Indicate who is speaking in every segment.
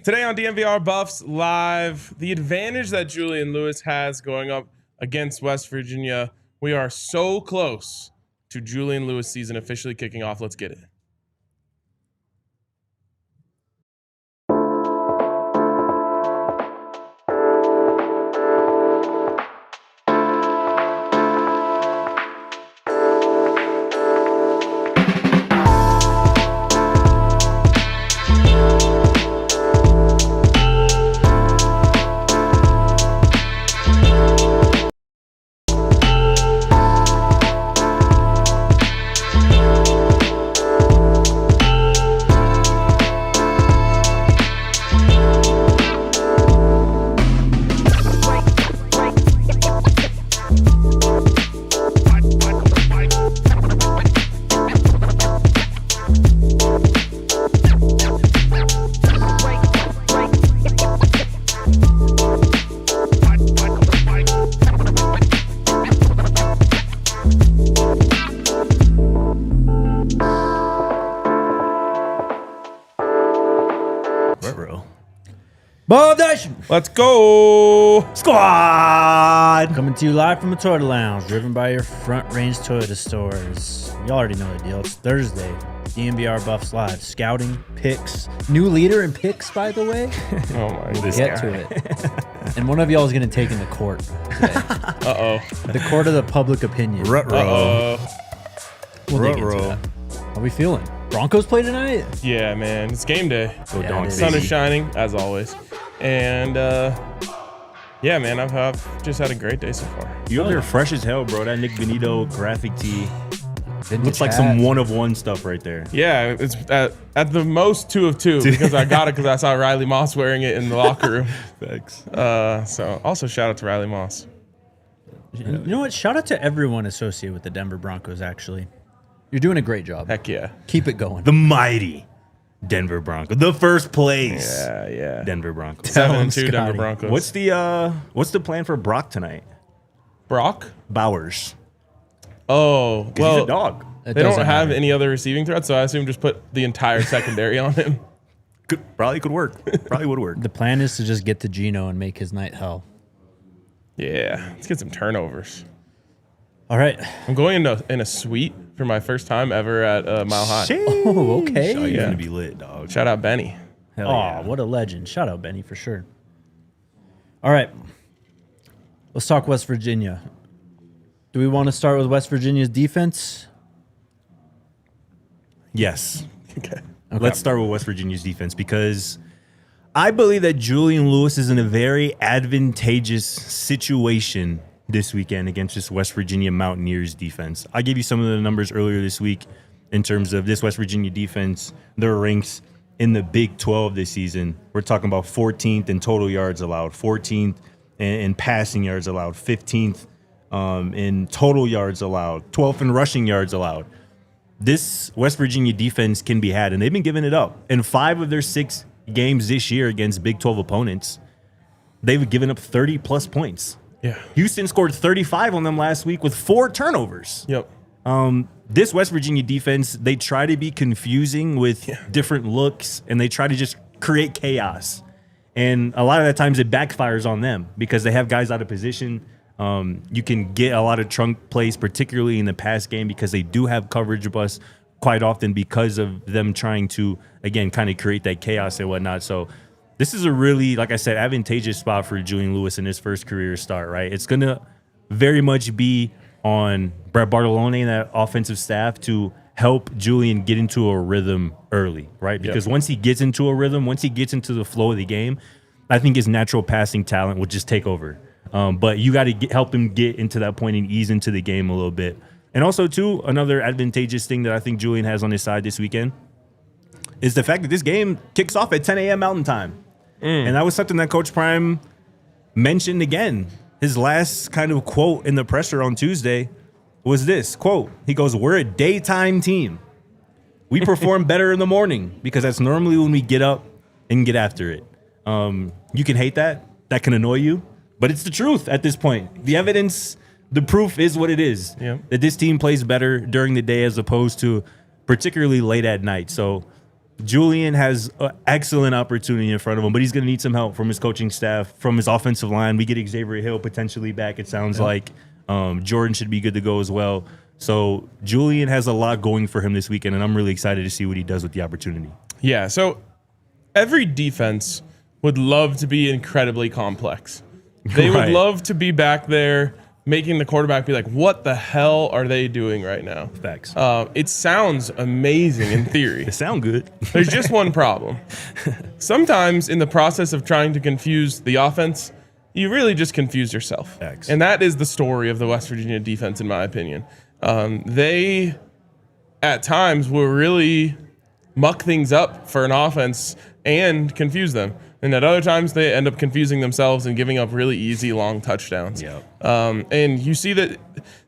Speaker 1: Today on DNVR Buffs Live, the advantage that Julian Lewis has going up against West Virginia. We are so close to Julian Lewis season officially kicking off. Let's get it. Let's go,
Speaker 2: squad! Coming to you live from the Toyota Lounge, driven by your Front Range Toyota stores. You already know the deal. It's Thursday. DNVR Buffs Live. Scouting, picks. New leader in picks, by the way.
Speaker 1: Oh my god.
Speaker 2: Get to it. And one of y'all is going to take in the court today.
Speaker 1: Uh-oh.
Speaker 2: The court of the public opinion.
Speaker 1: Uh-oh.
Speaker 2: We'll dig into that. How are we feeling? Broncos play tonight?
Speaker 1: Yeah, man. It's game day.
Speaker 2: Go Donks.
Speaker 1: Sun is shining, as always. And, yeah, man, I've just had a great day so far.
Speaker 3: You up there fresh as hell, bro. That Nick Benito graphic tee.
Speaker 2: Vintage
Speaker 3: looks like some one-of-one stuff right there.
Speaker 1: Yeah, it's at the most 2 of 2 because I got it because I saw Riley Moss wearing it in the locker room.
Speaker 3: Thanks.
Speaker 1: So also shout out to Riley Moss.
Speaker 2: You know what? Shout out to everyone associated with the Denver Broncos, actually. You're doing a great job.
Speaker 1: Heck yeah.
Speaker 2: Keep it going.
Speaker 3: The mighty Denver Broncos. The first place.
Speaker 1: Yeah.
Speaker 3: Denver Broncos.
Speaker 1: 7-2 Denver Broncos.
Speaker 3: What's the plan for Brock tonight?
Speaker 1: Brock?
Speaker 3: Bowers.
Speaker 1: Oh, well,
Speaker 3: he's a dog.
Speaker 1: They don't have any other receiving threats, so I assume just put the entire secondary on him.
Speaker 3: Probably could work. Probably would work.
Speaker 2: The plan is to just get to Geno and make his night hell.
Speaker 1: Yeah, let's get some turnovers.
Speaker 2: All right.
Speaker 1: I'm going in a suite for my first time ever at Mile High.
Speaker 2: Oh, okay.
Speaker 3: So you're going to be lit, dog.
Speaker 1: Shout out Benny.
Speaker 2: Hell yeah. What a legend. Shout out Benny for sure. All right. Let's talk West Virginia. Do we want to start with West Virginia's defense?
Speaker 3: Yes.
Speaker 1: Okay.
Speaker 3: Let's start with West Virginia's defense because I believe that Julian Lewis is in a very advantageous situation this weekend against this West Virginia Mountaineers defense. I gave you some of the numbers earlier this week in terms of this West Virginia defense. Their ranks in the Big 12 this season. We're talking about 14th in total yards allowed, 14th in passing yards allowed, 15th in total yards allowed, 12th in rushing yards allowed. This West Virginia defense can be had, and they've been giving it up. In 5 of their 6 games this year against Big 12 opponents, they've given up 30-plus points.
Speaker 1: Yeah.
Speaker 3: Houston scored 35 on them last week with 4 turnovers.
Speaker 1: Yep.
Speaker 3: This West Virginia defense, they try to be confusing with different looks, and they try to just create chaos. And a lot of the times it backfires on them because they have guys out of position. You can get a lot of trunk plays, particularly in the pass game, because they do have coverage bust quite often because of them trying to, again, kind of create that chaos and whatnot. So this is a really, like I said, advantageous spot for Julian Lewis in his first career start, right? It's going to very much be on Brett Bartolone and that offensive staff to help Julian get into a rhythm early, right? Because once he gets into a rhythm, once he gets into the flow of the game, I think his natural passing talent will just take over. But you got to help him get into that point and ease into the game a little bit. And also, too, another advantageous thing that I think Julian has on his side this weekend is the fact that this game kicks off at 10 a.m. Mountain Time. And that was something that Coach Prime mentioned again. His last kind of quote in the presser on Tuesday was this, quote, he goes, "We're a daytime team. We perform better in the morning because that's normally when we get up and get after it." You can hate that. That can annoy you. But it's the truth at this point. The evidence, the proof is what it is. That this team plays better during the day as opposed to particularly late at night. So Julian has an excellent opportunity in front of him, but he's going to need some help from his coaching staff, from his offensive line. We get Xavier Hill potentially back, it sounds like. Jordan should be good to go as well. So Julian has a lot going for him this weekend, and I'm really excited to see what he does with the opportunity.
Speaker 1: Yeah, so every defense would love to be incredibly complex. They would love to be back there making the quarterback be like, what the hell are they doing right now?
Speaker 3: Facts.
Speaker 1: It sounds amazing in theory.
Speaker 3: They sound good.
Speaker 1: There's just one problem. Sometimes in the process of trying to confuse the offense, you really just confuse yourself.
Speaker 3: Facts.
Speaker 1: And that is the story of the West Virginia defense, in my opinion. They, at times, will really muck things up for an offense and confuse them. And at other times, they end up confusing themselves and giving up really easy, long touchdowns. And you see that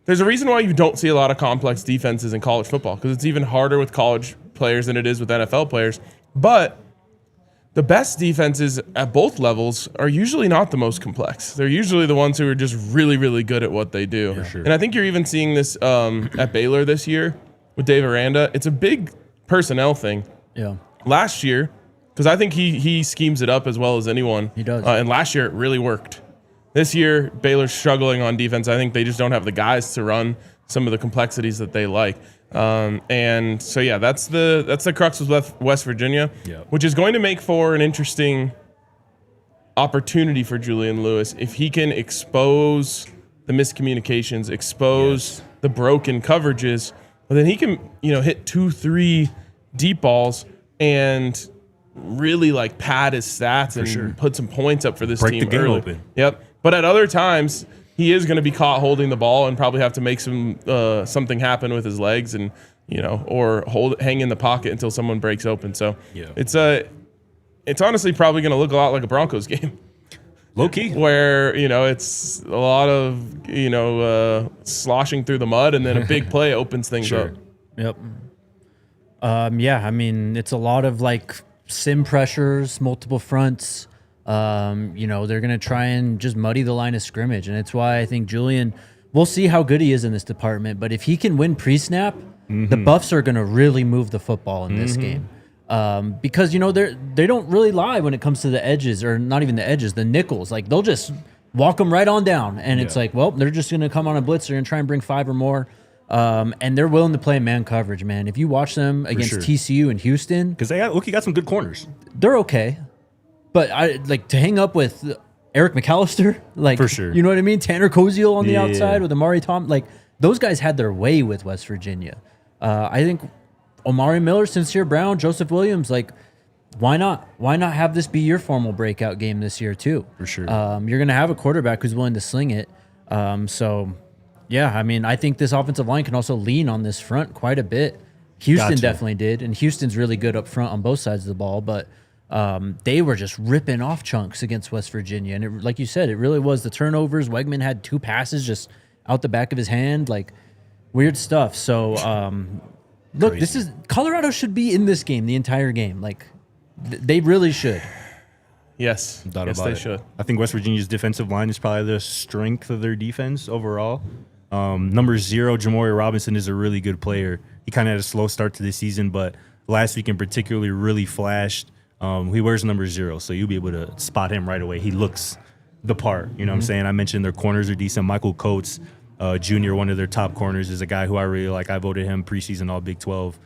Speaker 1: there's a reason why you don't see a lot of complex defenses in college football, because it's even harder with college players than it is with NFL players. But the best defenses at both levels are usually not the most complex. They're usually the ones who are just really, really good at what they do.
Speaker 3: For sure.
Speaker 1: And I think you're even seeing this at Baylor this year with Dave Aranda. It's a big personnel thing.
Speaker 2: Yeah.
Speaker 1: Last year, because I think he schemes it up as well as anyone.
Speaker 2: He does.
Speaker 1: And last year it really worked. This year, Baylor's struggling on defense. I think they just don't have the guys to run some of the complexities that they like. And so, yeah, that's the crux with West Virginia, which is going to make for an interesting opportunity for Julian Lewis if he can expose the miscommunications, expose the broken coverages, but then he can, hit 2-3 deep balls and really like pad his stats and put some points up for this
Speaker 3: Break
Speaker 1: team
Speaker 3: the game
Speaker 1: early.
Speaker 3: open.
Speaker 1: Yep. But at other times, he is going to be caught holding the ball and probably have to make something happen with his legs and or hang in the pocket until someone breaks open. So it's honestly probably going to look a lot like a Broncos game.
Speaker 3: Low key.
Speaker 1: Where, it's a lot of, sloshing through the mud and then a big play opens things up.
Speaker 2: Yep. I mean, it's a lot of like sim pressures, multiple fronts. They're going to try and just muddy the line of scrimmage. And it's why I think Julian, we'll see how good he is in this department. But if he can win pre-snap, the Buffs are going to really move the football in this game. Because, they don't really lie when it comes to the edges, or not even the edges, the nickels. Like, they'll just walk them right on down. And it's like, well, they're just going to come on a blitz. They're going to try and bring 5 or more. And they're willing to play man coverage, man. If you watch them against TCU and Houston.
Speaker 3: Because they got some good corners.
Speaker 2: They're okay. But I like to hang up with Eric McAllister, like,
Speaker 3: for sure.
Speaker 2: You know what I mean? Tanner Koziel on the outside with Amari Tom. Like, those guys had their way with West Virginia. I think Omari Miller, Sincere Brown, Joseph Williams, like, why not? Why not have this be your formal breakout game this year too?
Speaker 3: For sure.
Speaker 2: You're going to have a quarterback who's willing to sling it. I mean, I think this offensive line can also lean on this front quite a bit. Houston definitely did, and Houston's really good up front on both sides of the ball, but they were just ripping off chunks against West Virginia. And like you said, it really was the turnovers. Wegman had 2 passes just out the back of his hand, like weird stuff. So, look, Colorado should be in this game the entire game. Like, they really should.
Speaker 1: Yes, they should.
Speaker 3: I think West Virginia's defensive line is probably the strength of their defense overall. Number 0, Jamori Robinson, is a really good player. He kind of had a slow start to the season, but last week in particular really flashed. He wears number 0, so you'll be able to spot him right away. He looks the part. You know what I'm saying? I mentioned their corners are decent. Michael Coates, Jr., one of their top corners, is a guy who I really like. I voted him preseason All Big 12.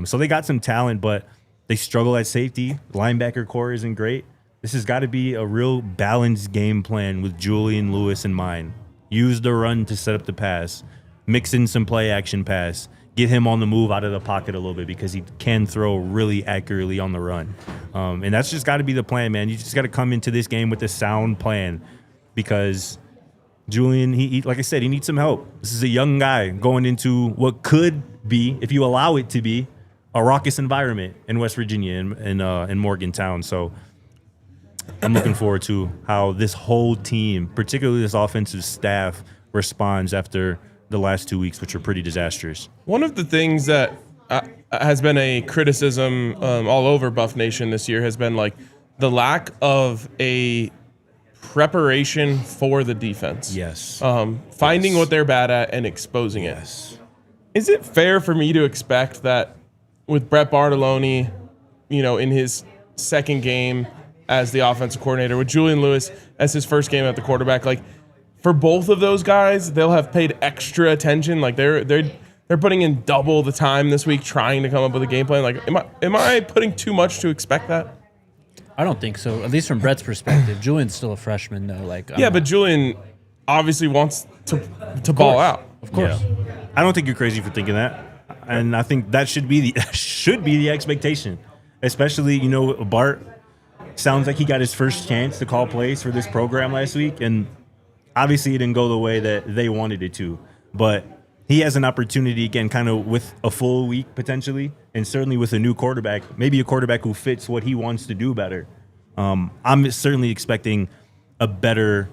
Speaker 3: So they got some talent, but they struggle at safety. Linebacker core isn't great. This has got to be a real balanced game plan with Julian Lewis in mind. Use the run to set up the pass. Mix in some play action pass. Get him on the move out of the pocket a little bit because he can throw really accurately on the run. And that's just got to be the plan, man. You just got to come into this game with a sound plan because Julian, he like I said, he needs some help. This is a young guy going into what could be, if you allow it to be, a raucous environment in West Virginia in Morgantown. So I'm looking forward to how this whole team, particularly this offensive staff, responds after the last 2 weeks, which are pretty disastrous.
Speaker 1: One of the things that has been a criticism all over Buff Nation this year has been like the lack of a preparation for the defense.
Speaker 3: Yes.
Speaker 1: Finding what they're bad at and exposing it. Yes. Is it fair for me to expect that with Brett Bartolone, in his second game as the offensive coordinator, with Julian Lewis as his first game at the quarterback. Like, for both of those guys, they'll have paid extra attention. Like, they're putting in double the time this week trying to come up with a game plan. Like, am I putting too much to expect that?
Speaker 2: I don't think so. At least from Brett's perspective, Julian's still a freshman though. Like,
Speaker 1: but Julian obviously wants to ball out.
Speaker 2: Of course.
Speaker 3: Yeah. I don't think you're crazy for thinking that, and I think that should be the expectation. Especially, Bart sounds like he got his first chance to call plays for this program last week, and obviously it didn't go the way that they wanted it to. But he has an opportunity again, kind of with a full week potentially, and certainly with a new quarterback, maybe a quarterback who fits what he wants to do better. I'm certainly expecting a better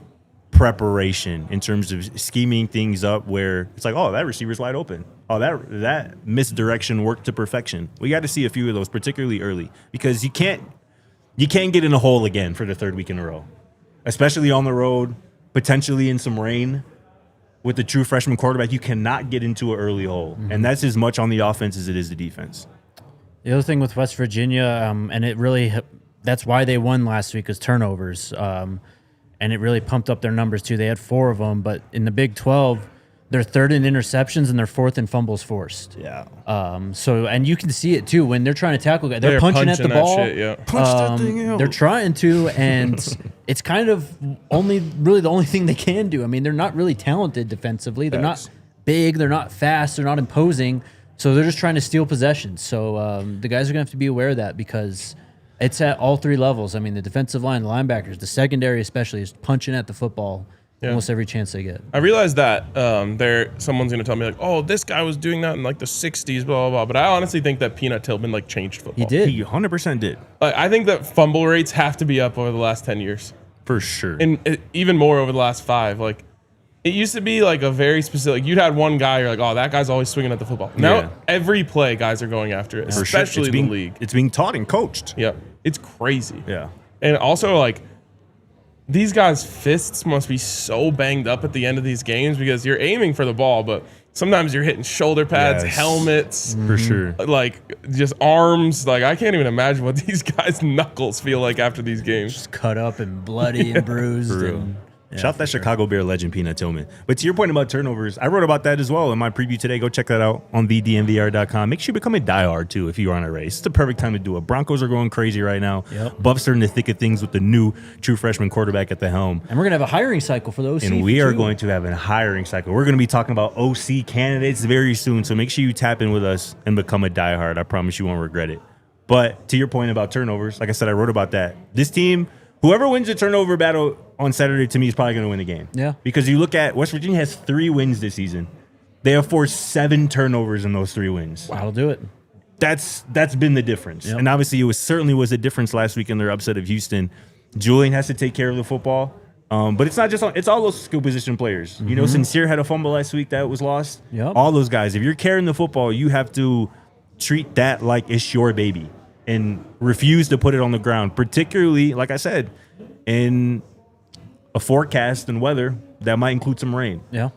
Speaker 3: preparation in terms of scheming things up where it's like, oh, that receiver's wide open. Oh, that misdirection worked to perfection. We got to see a few of those, particularly early, because you can't get in a hole again for the third week in a row, especially on the road, potentially in some rain. With the true freshman quarterback, you cannot get into an early hole, and that's as much on the offense as it is the defense.
Speaker 2: The other thing with West Virginia, and that's why they won last week, is turnovers. And it really pumped up their numbers too. They had 4 of them, but in the Big 12, they're third in interceptions and they're fourth in fumbles forced.
Speaker 3: Yeah.
Speaker 2: And you can see it too when they're trying to tackle guys. They're punching at the ball.
Speaker 1: Shit, yeah.
Speaker 3: Punch that thing out.
Speaker 2: They're trying to, and it's kind of really the only thing they can do. I mean, they're not really talented defensively. They're not big. They're not fast. They're not imposing. So they're just trying to steal possessions. So the guys are going to have to be aware of that because it's at all 3 levels. I mean, the defensive line, the linebackers, the secondary especially is punching at the football almost every chance they get.
Speaker 1: I realize that someone's going to tell me, like, oh, this guy was doing that in, like, the 60s, blah, blah, blah. But I honestly think that Peanut Tillman, like, changed football.
Speaker 2: He did.
Speaker 3: He 100% did.
Speaker 1: I think that fumble rates have to be up over the last 10 years.
Speaker 3: For sure.
Speaker 1: And even more over the last 5. Like, it used to be, like, a very specific – you'd had one guy, you're like, oh, that guy's always swinging at the football. Now, every play, guys are going after it, especially the league.
Speaker 3: It's being taught and coached.
Speaker 1: Yeah. It's crazy.
Speaker 3: Yeah.
Speaker 1: And also, like, these guys' fists must be so banged up at the end of these games because you're aiming for the ball, but sometimes you're hitting shoulder pads, helmets.
Speaker 3: For sure.
Speaker 1: Like, just arms. Like, I can't even imagine what these guys' knuckles feel like after these games.
Speaker 2: Just cut up and bloody and bruised.
Speaker 3: For real. Shout out that Chicago Bear legend, Peanut Tillman. But to your point about turnovers, I wrote about that as well in my preview today. Go check that out on DNVR.com. Make sure you become a diehard, too, if you're on a race. It's the perfect time to do it. Broncos are going crazy right now.
Speaker 2: Yep.
Speaker 3: Buffs are in the thick of things with the new true freshman quarterback at the helm.
Speaker 2: And we're going to have a hiring cycle for those.
Speaker 3: And we are going to have a hiring cycle. We're going to be talking about OC candidates very soon. So make sure you tap in with us and become a diehard. I promise you won't regret it. But to your point about turnovers, like I said, I wrote about that. This team, whoever wins the turnover battle on Saturday, to me, is probably going to win the game.
Speaker 2: Yeah.
Speaker 3: Because you look at West Virginia has 3 wins this season. They have forced 7 turnovers in those 3 wins.
Speaker 2: Wow, that'll do it.
Speaker 3: That's been the difference.
Speaker 2: Yep.
Speaker 3: And obviously, it certainly was a difference last week in their upset of Houston. Julian has to take care of the football. But it's not just it's all those skill position players. Mm-hmm. You know, Sincere had a fumble last week that was lost.
Speaker 2: Yep.
Speaker 3: All those guys. If you're carrying the football, you have to treat that like it's your baby and refuse to put it on the ground, particularly, like I said, in a forecast and weather that might include some rain.
Speaker 2: Yeah.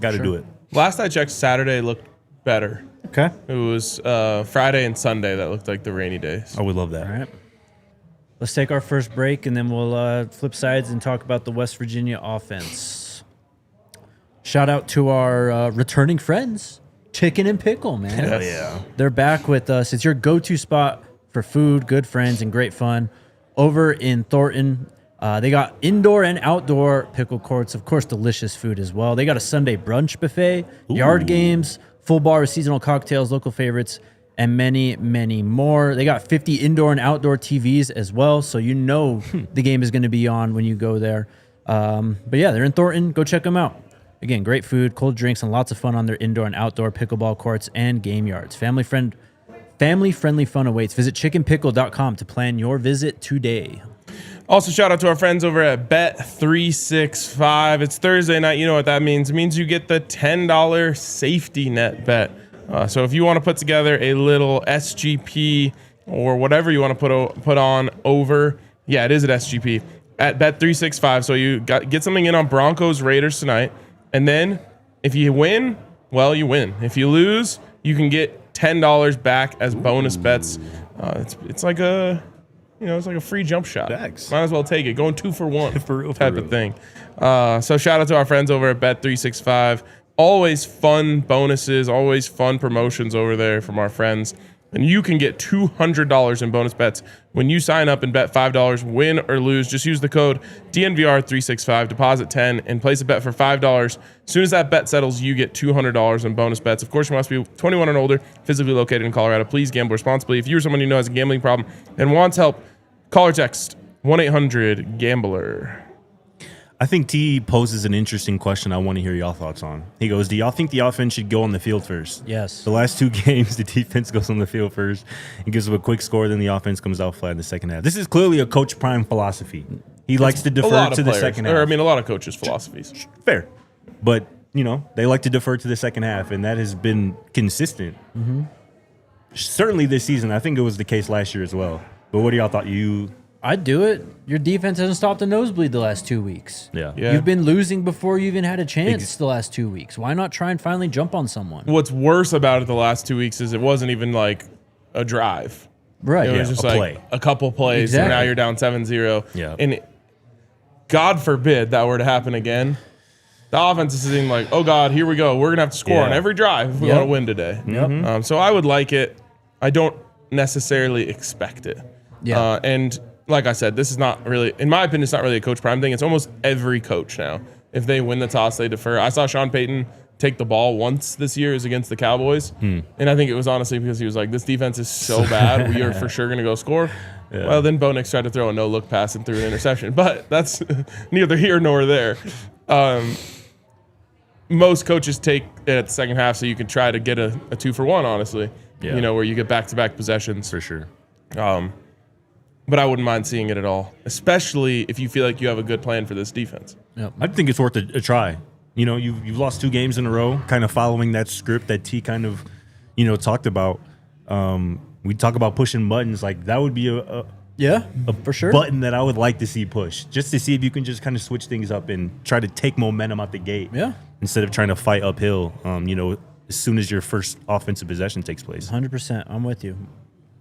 Speaker 3: Got to do it.
Speaker 1: Last I checked, Saturday looked better.
Speaker 2: Okay.
Speaker 1: It was Friday and Sunday that looked like the rainy days.
Speaker 3: I would love that.
Speaker 2: All right. Let's take our first break, and then we'll flip sides and talk about the West Virginia offense. Shout out to our returning friends, Chicken and Pickle, man.
Speaker 3: Hell yeah.
Speaker 2: They're back with us. It's your go-to spot for food, good friends, and great fun. Over in Thornton, they got indoor and outdoor pickle courts. Of course, delicious food as well. They got a Sunday brunch buffet, yard games, full bar with seasonal cocktails, local favorites, and many, many more. They got 50 indoor and outdoor TVs as well, so you know the game is going to be on when you go there. But yeah, they're in Thornton. Go check them out. Again, great food, cold drinks, and lots of fun on their indoor and outdoor pickleball courts and game yards. Family-friendly fun awaits. Visit chickenpickle.com to plan your visit today.
Speaker 1: Also, shout out to our friends over at Bet365. It's Thursday night. You know what that means. It means you get the $10 safety net bet. So if you want to put together a little SGP or whatever you want to put on over, yeah, it is at SGP, at Bet365. So you get something in on Broncos Raiders tonight. And then if you win, well, you win. If you lose, you can get $10 back as bonus bets. It's like a it's like a free jump shot.
Speaker 3: Facts.
Speaker 1: Might as well take it. Going 2 for 1
Speaker 3: For real,
Speaker 1: type of thing. So shout out to our friends over at Bet365. Always fun bonuses, always fun promotions over there from our friends. And you can get $200 in bonus bets when you sign up and bet $5, win or lose. Just use the code DNVR365, deposit 10, and place a bet for $5. As soon as that bet settles, you get $200 in bonus bets. Of course, you must be 21 and older, physically located in Colorado. Please gamble responsibly. If you or someone you know has a gambling problem and wants help, call or text 1-800-GAMBLER.
Speaker 3: I think T poses an interesting question I want to hear y'all thoughts on. He goes, do y'all think the offense should go on the field first?
Speaker 2: Yes.
Speaker 3: The last 2 games, the defense goes on the field first and gives them a quick score, then the offense comes out flat in the second half. This is clearly a Coach Prime philosophy. He likes to defer to the second half.
Speaker 1: Or, a lot of coaches' philosophies.
Speaker 3: Fair. But, they like to defer to the second half, and that has been consistent. Mm-hmm. Certainly this season. I think it was the case last year as well. But what do y'all thought?
Speaker 2: I'd do it. Your defense hasn't stopped a nosebleed the last 2 weeks.
Speaker 3: Yeah.
Speaker 2: You've been losing before you even had a chance the last 2 weeks. Why not try and finally jump on someone?
Speaker 1: What's worse about it the last 2 weeks is it wasn't even like a drive.
Speaker 2: Right.
Speaker 1: It was just like a couple plays,
Speaker 2: Exactly.
Speaker 1: and now you're down 7-0.
Speaker 3: Yeah.
Speaker 1: And God forbid that were to happen again. The offense is sitting like, oh, God, here we go. We're going to have to score on every drive if we want to win today.
Speaker 2: Yep.
Speaker 1: So I would like it. I don't necessarily expect it.
Speaker 2: Yeah.
Speaker 1: And like I said, this is not really, in my opinion, it's not really a Coach Prime thing. It's almost every coach now. If they win the toss, they defer. I saw Sean Payton take the ball once this year is against the Cowboys. And I think it was honestly because he was like, this defense is so bad, we are for sure going to go score. Yeah. Well, then Bo Nix tried to throw a no-look pass and threw an interception. But that's neither here nor there. Most coaches take it at the second half so you can try to get a 2 for 1, honestly.
Speaker 3: Yeah.
Speaker 1: Where you get back-to-back possessions.
Speaker 3: For sure.
Speaker 1: But I wouldn't mind seeing it at all, especially if you feel like you have a good plan for this defense.
Speaker 2: Yep.
Speaker 3: I think it's worth a try. You've lost 2 games in a row, kind of following that script that T kind of, talked about. We talk about pushing buttons. Like, that would be a
Speaker 2: for sure.
Speaker 3: button that I would like to see pushed, just to see if you can just kind of switch things up and try to take momentum out the gate.
Speaker 2: Yeah.
Speaker 3: Instead of trying to fight uphill, as soon as your first offensive possession takes place.
Speaker 2: 100%. I'm with you.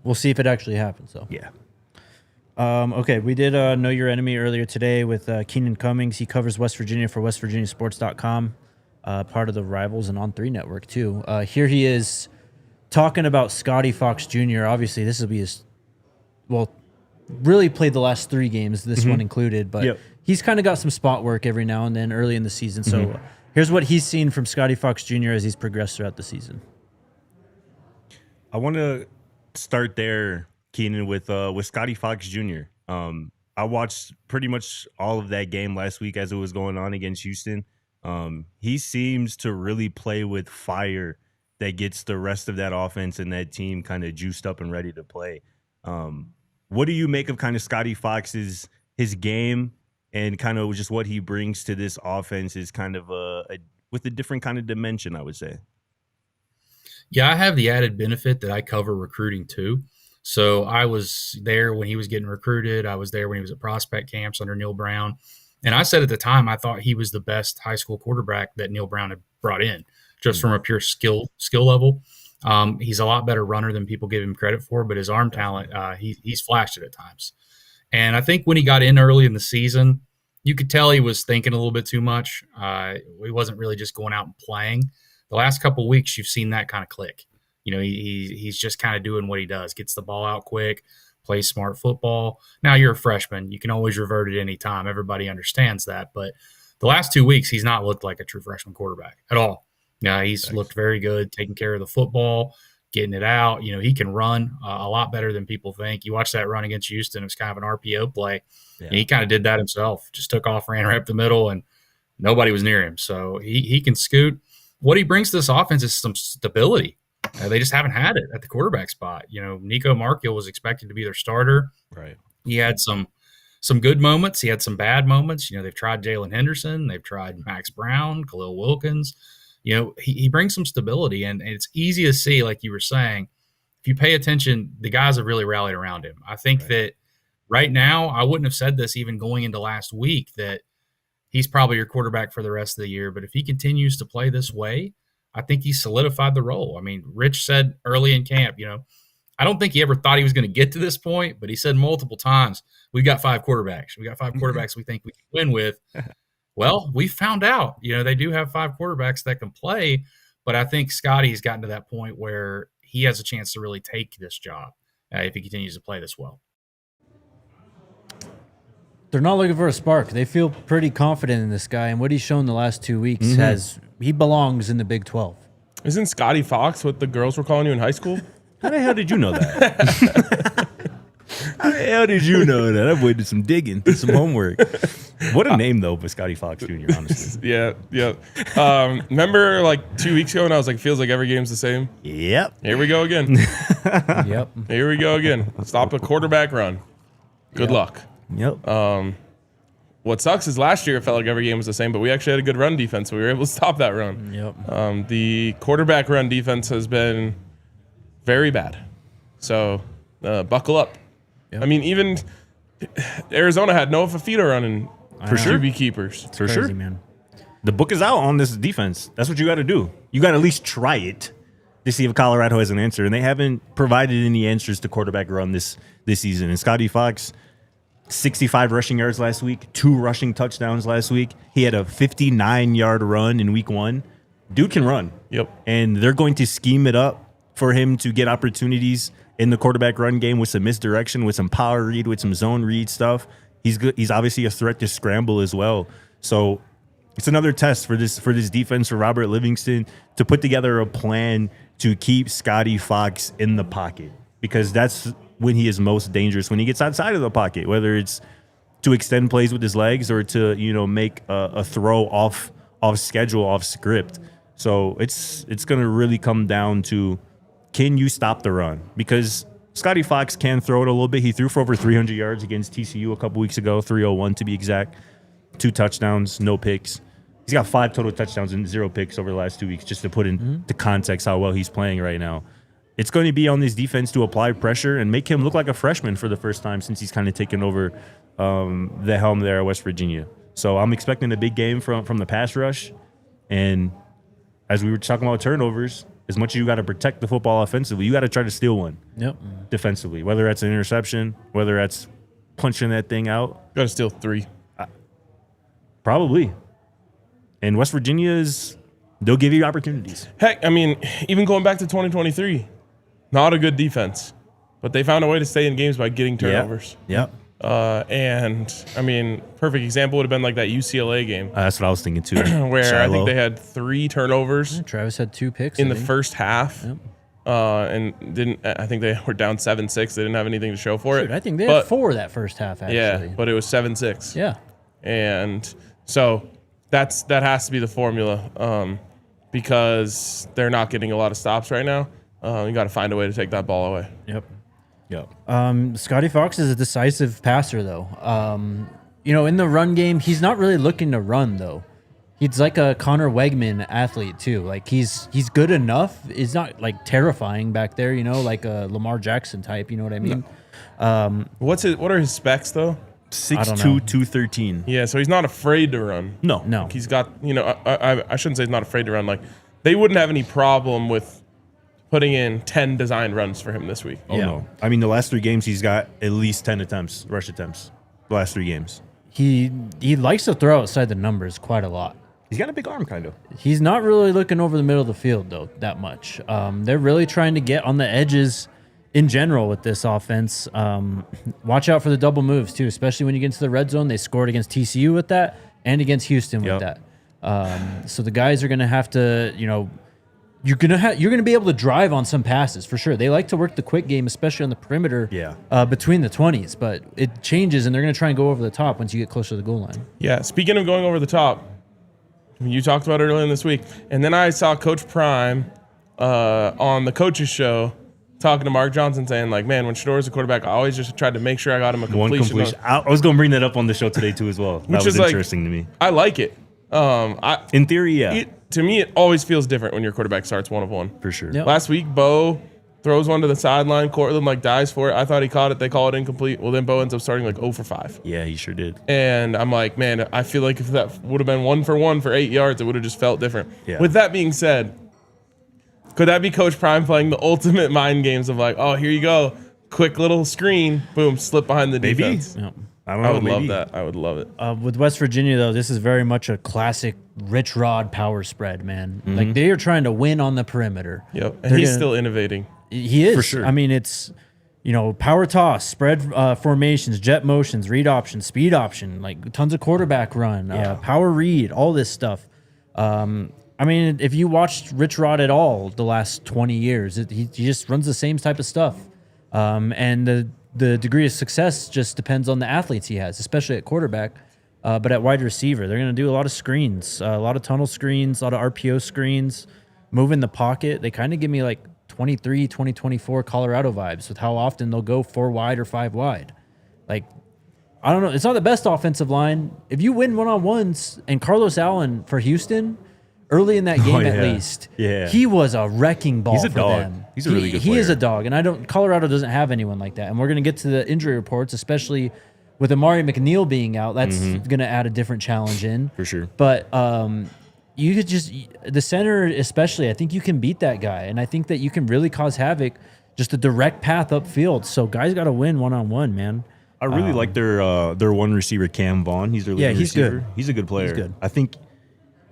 Speaker 2: We'll see if it actually happens, though.
Speaker 3: Yeah.
Speaker 2: Okay, we did Know Your Enemy earlier today with Keenan Cummings. He covers West Virginia for WestVirginiaSports.com, part of the Rivals and On3 network, too. Here he is talking about Scotty Fox Jr. Obviously, this will be his, really played the last 3 games, this one included, but he's kind of got some spot work every now and then early in the season. So here's what he's seen from Scotty Fox Jr. as he's progressed throughout the season.
Speaker 3: I want to start there, Keenan, with Scotty Fox Jr. I watched pretty much all of that game last week as it was going on against Houston. He seems to really play with fire that gets the rest of that offense and that team kind of juiced up and ready to play. What do you make of kind of Scotty Fox's his game and kind of just what he brings to this offense is kind of with a different kind of dimension, I would say?
Speaker 4: Yeah, I have the added benefit that I cover recruiting too. So I was there when he was getting recruited. I was there when he was at prospect camps under Neil Brown. And I said at the time, I thought he was the best high school quarterback that Neil Brown had brought in, just from a pure skill level. He's a lot better runner than people give him credit for, but his arm talent, he's flashed it at times. And I think when he got in early in the season, you could tell he was thinking a little bit too much. He wasn't really just going out and playing. The last couple of weeks, you've seen that kind of click. He's just kind of doing what he does, gets the ball out quick, plays smart football. Now you're a freshman. You can always revert at any time. Everybody understands that. But the last 2 weeks, he's not looked like a true freshman quarterback at all. Yeah, he's looked very good, taking care of the football, getting it out. He can run a lot better than people think. You watch that run against Houston, it was kind of an RPO play. Yeah. And he kind of did that himself, just took off, ran right up the middle, and nobody was near him. So he can scoot. What he brings to this offense is some stability. They just haven't had it at the quarterback spot. Nico Markell was expected to be their starter.
Speaker 3: Right.
Speaker 4: He had some good moments. He had some bad moments. They've tried Jalen Henderson. They've tried Max Brown, Khalil Wilkins. He brings some stability, and it's easy to see, like you were saying, if you pay attention, the guys have really rallied around him. I think that right now, I wouldn't have said this even going into last week, that he's probably your quarterback for the rest of the year. But if he continues to play this way, I think he's solidified the role. I mean, Rich said early in camp, I don't think he ever thought he was going to get to this point, but he said multiple times, we've got 5 quarterbacks. We got 5 quarterbacks we think we can win with. Well, we found out, they do have 5 quarterbacks that can play, but I think Scotty's gotten to that point where he has a chance to really take this job if he continues to play this well.
Speaker 2: They're not looking for a spark. They feel pretty confident in this guy, and what he's shown the last 2 weeks he belongs in the Big 12.
Speaker 1: Isn't Scotty Fox what the girls were calling you in high school?
Speaker 3: How the hell did you know that? How the hell did you know that? I did some digging, did some homework. What a name, though, for Scotty Fox Jr., honestly.
Speaker 1: Yeah. Remember like 2 weeks ago when I was like, feels like every game's the same?
Speaker 3: Yep.
Speaker 1: Here we go again.
Speaker 2: Yep.
Speaker 1: Here we go again. Stop a quarterback run. Good luck.
Speaker 3: Yep.
Speaker 1: What sucks is last year it felt like every game was the same, but we actually had a good run defense, so we were able to stop that run.
Speaker 2: Yep.
Speaker 1: The quarterback run defense has been very bad. So buckle up.
Speaker 2: Yep.
Speaker 1: I mean, even Arizona had Noah Fafita running for
Speaker 3: sure.
Speaker 1: QB keepers.
Speaker 3: For
Speaker 2: Crazy,
Speaker 3: sure.
Speaker 2: man.
Speaker 3: The book is out on this defense. That's what you got to do. You got to at least try it to see if Colorado has an answer, and they haven't provided any answers to quarterback run this season. And Scotty Fox, 65 rushing yards last week, 2 rushing touchdowns last week. He had a 59-yard run in week 1. Dude can run.
Speaker 1: Yep.
Speaker 3: And they're going to scheme it up for him to get opportunities in the quarterback run game with some misdirection, with some power read, with some zone read stuff. He's good. He's obviously a threat to scramble as well. So it's another test for this defense, for Robert Livingston, to put together a plan to keep Scotty Fox in the pocket, because that's when he is most dangerous, when he gets outside of the pocket, whether it's to extend plays with his legs or to, make a throw off schedule, off script. So it's going to really come down to, can you stop the run? Because Scotty Fox can throw it a little bit. He threw for over 300 yards against TCU a couple weeks ago, 301 to be exact. 2 touchdowns, no picks. He's got 5 total touchdowns and 0 picks over the last 2 weeks, just to put into context how well he's playing right now. It's going to be on this defense to apply pressure and make him look like a freshman for the first time since he's kind of taken over the helm there at West Virginia. So I'm expecting a big game from the pass rush. And as we were talking about turnovers, as much as you got to protect the football offensively, you got to try to steal one defensively, whether that's an interception, whether that's punching that thing out.
Speaker 1: Got to steal 3.
Speaker 3: Probably. And West Virginia they'll give you opportunities.
Speaker 1: Heck, I mean, even going back to 2023, not a good defense, but they found a way to stay in games by getting turnovers.
Speaker 3: Yep.
Speaker 1: And I mean, perfect example would have been like that UCLA game.
Speaker 3: That's what I was thinking too.
Speaker 1: Where
Speaker 3: Shiloh.
Speaker 1: I think they had 3 turnovers
Speaker 2: Travis had 2 picks
Speaker 1: in the first half.
Speaker 2: Yep.
Speaker 1: And I think they were down 7-6. They didn't have anything to show for it.
Speaker 2: I think they had 4 that first half, actually.
Speaker 1: Yeah, but it was 7-6.
Speaker 2: Yeah.
Speaker 1: And so that has to be the formula, because they're not getting a lot of stops right now. You got to find a way to take that ball away.
Speaker 2: Yep.
Speaker 3: Yep.
Speaker 2: Scotty Fox is a decisive passer, though. In the run game, he's not really looking to run, though. He's like a Connor Wegman athlete, too. Like, he's good enough. He's not, like, terrifying back there, like a Lamar Jackson type, you know what I mean?
Speaker 1: No. What are his specs, though?
Speaker 3: 6'2", 213.
Speaker 1: Yeah, so he's not afraid to run.
Speaker 3: No.
Speaker 1: Like he's got, I shouldn't say he's not afraid to run. Like, they wouldn't have any problem with putting in 10 designed runs for him this week.
Speaker 3: Oh, no. I mean, the last 3 games, he's got at least 10 rush attempts. The last 3 games.
Speaker 2: He likes to throw outside the numbers quite a lot.
Speaker 3: He's got a big arm, kind of.
Speaker 2: He's not really looking over the middle of the field, though, that much. They're really trying to get on the edges in general with this offense. Watch out for the double moves, too, especially when you get into the red zone. They scored against TCU with that and against Houston with that. So the guys are going to have to, you're gonna be able to drive on some passes for sure. They like to work the quick game, especially on the perimeter. Between the 20s, but it changes, and they're gonna try and go over the top once you get closer to the goal line.
Speaker 1: Yeah. Speaking of going over the top, you talked about it earlier in this week, and then I saw Coach Prime on the coaches show talking to Mark Johnson, saying like, "Man, when Shador's a quarterback, I always just tried to make sure I got him a completion."
Speaker 3: I was gonna bring that up on the show today too, as well. That was interesting to me.
Speaker 1: I like it.
Speaker 3: In theory, yeah.
Speaker 1: To me, it always feels different when your quarterback starts 1 of 1.
Speaker 3: For sure.
Speaker 2: Yep.
Speaker 1: Last week, Bo throws one to the sideline. Cortland dies for it. I thought he caught it. They call it incomplete. Well, then Bo ends up starting 0 for 5.
Speaker 3: Yeah, he sure did.
Speaker 1: And I'm like, man, I feel like if that would have been 1 for 1 for 8 yards, it would have just felt different.
Speaker 3: Yeah.
Speaker 1: With that being said, Could that be Coach Prime playing the ultimate mind games of like, oh, here you go, quick little screen, boom, slip behind the defense?
Speaker 3: Maybe.
Speaker 2: Yep.
Speaker 3: I don't know.
Speaker 1: I would love
Speaker 3: maybe.
Speaker 1: that. I would love it.
Speaker 2: With West Virginia, though, this is very much a classic Rich Rod power spread, man. Like, they are trying to win on the perimeter.
Speaker 1: Yep, and
Speaker 2: They're
Speaker 1: he's
Speaker 2: gonna-
Speaker 1: still innovating.
Speaker 2: He is.
Speaker 3: For sure.
Speaker 2: I mean, it's, power toss, spread formations, jet motions, read option, speed option, like tons of quarterback run, power read, all this stuff. I mean, if you watched Rich Rod at all the last 20 years, he just runs the same type of stuff. And the degree of success just depends on the athletes he has, especially at quarterback. But at wide receiver, they're going to do a lot of screens, a lot of tunnel screens, a lot of RPO screens, move in the pocket. They kind of give me like 23, 2024 Colorado vibes with how often they'll go 4 wide or 5 wide. Like, I don't know. It's not the best offensive line. If you win one-on-ones, and Carlos Allen for Houston, early in that game at least, he was a wrecking ball
Speaker 3: He's a
Speaker 2: for
Speaker 3: dog.
Speaker 2: them.
Speaker 3: He's a really good
Speaker 2: He is
Speaker 3: player.
Speaker 2: a dog, and Colorado doesn't have anyone like that. And we're going to get to the injury reports, especially with Amari McNeil being out. That's going to add a different challenge in.
Speaker 3: For sure.
Speaker 2: But you could just, the center especially, I think you can beat that guy. And I think that you can really cause havoc, just a direct path upfield. So guys got to win one-on-one, man.
Speaker 3: I really like their one receiver, Cam Vaughn. He's their leading
Speaker 2: he's
Speaker 3: receiver.
Speaker 2: good.
Speaker 3: He's a good player.
Speaker 2: good.
Speaker 3: I think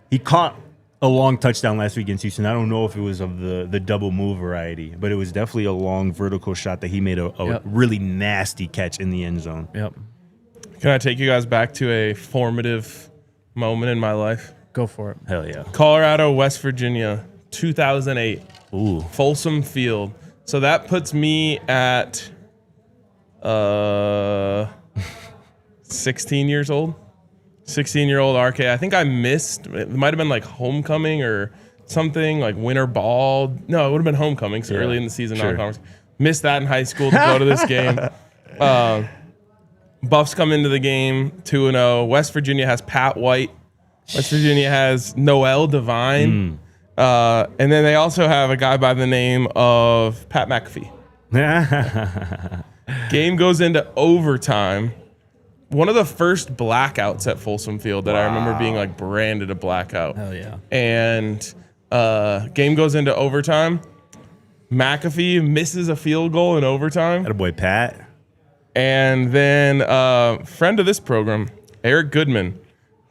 Speaker 3: he caught a long touchdown last week against Houston. I don't know if it was of the double move variety, but it was definitely a long vertical shot that he made a really nasty catch in the end zone.
Speaker 2: Yep.
Speaker 1: Can I take you guys back to a formative moment in my life?
Speaker 2: Go for it.
Speaker 3: Hell yeah.
Speaker 1: Colorado, West Virginia, 2008.
Speaker 3: Ooh.
Speaker 1: Folsom Field. So that puts me at 16 years old. 16-year-old RK. I think I missed. It might have been like homecoming or something, like winter ball. No, it would have been homecoming, so early in the season, non-conference. Missed that in high school to go to this game. Buffs come into the game 2-0. West Virginia has Pat White. West Virginia has Noel Devine. And then they also have a guy by the name of Pat McAfee. Game goes into overtime. One of the first blackouts at Folsom Field that I remember being like branded a blackout.
Speaker 2: Hell yeah.
Speaker 1: And game goes into overtime. McAfee misses a field goal in overtime.
Speaker 3: Attaboy, Pat.
Speaker 1: And then friend of this program, Eric Goodman,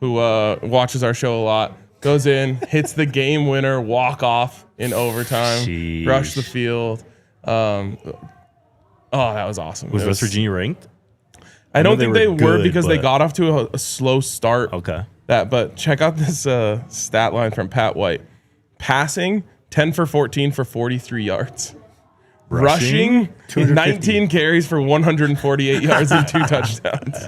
Speaker 1: who watches our show a lot, goes in, hits the game winner, walk off in overtime,
Speaker 3: Sheesh.
Speaker 1: rush the field. Oh, that was awesome.
Speaker 3: Was
Speaker 1: It
Speaker 3: West Virginia ranked?
Speaker 1: I don't
Speaker 3: know
Speaker 1: think
Speaker 3: they
Speaker 1: they
Speaker 3: were
Speaker 1: were
Speaker 3: good,
Speaker 1: because they
Speaker 3: but-
Speaker 1: got off to a slow start.
Speaker 3: Okay.
Speaker 1: But check out this stat line from Pat White. Passing, 10 for 14 for 43 yards. Rushing 19 carries for 148 yards and 2 touchdowns.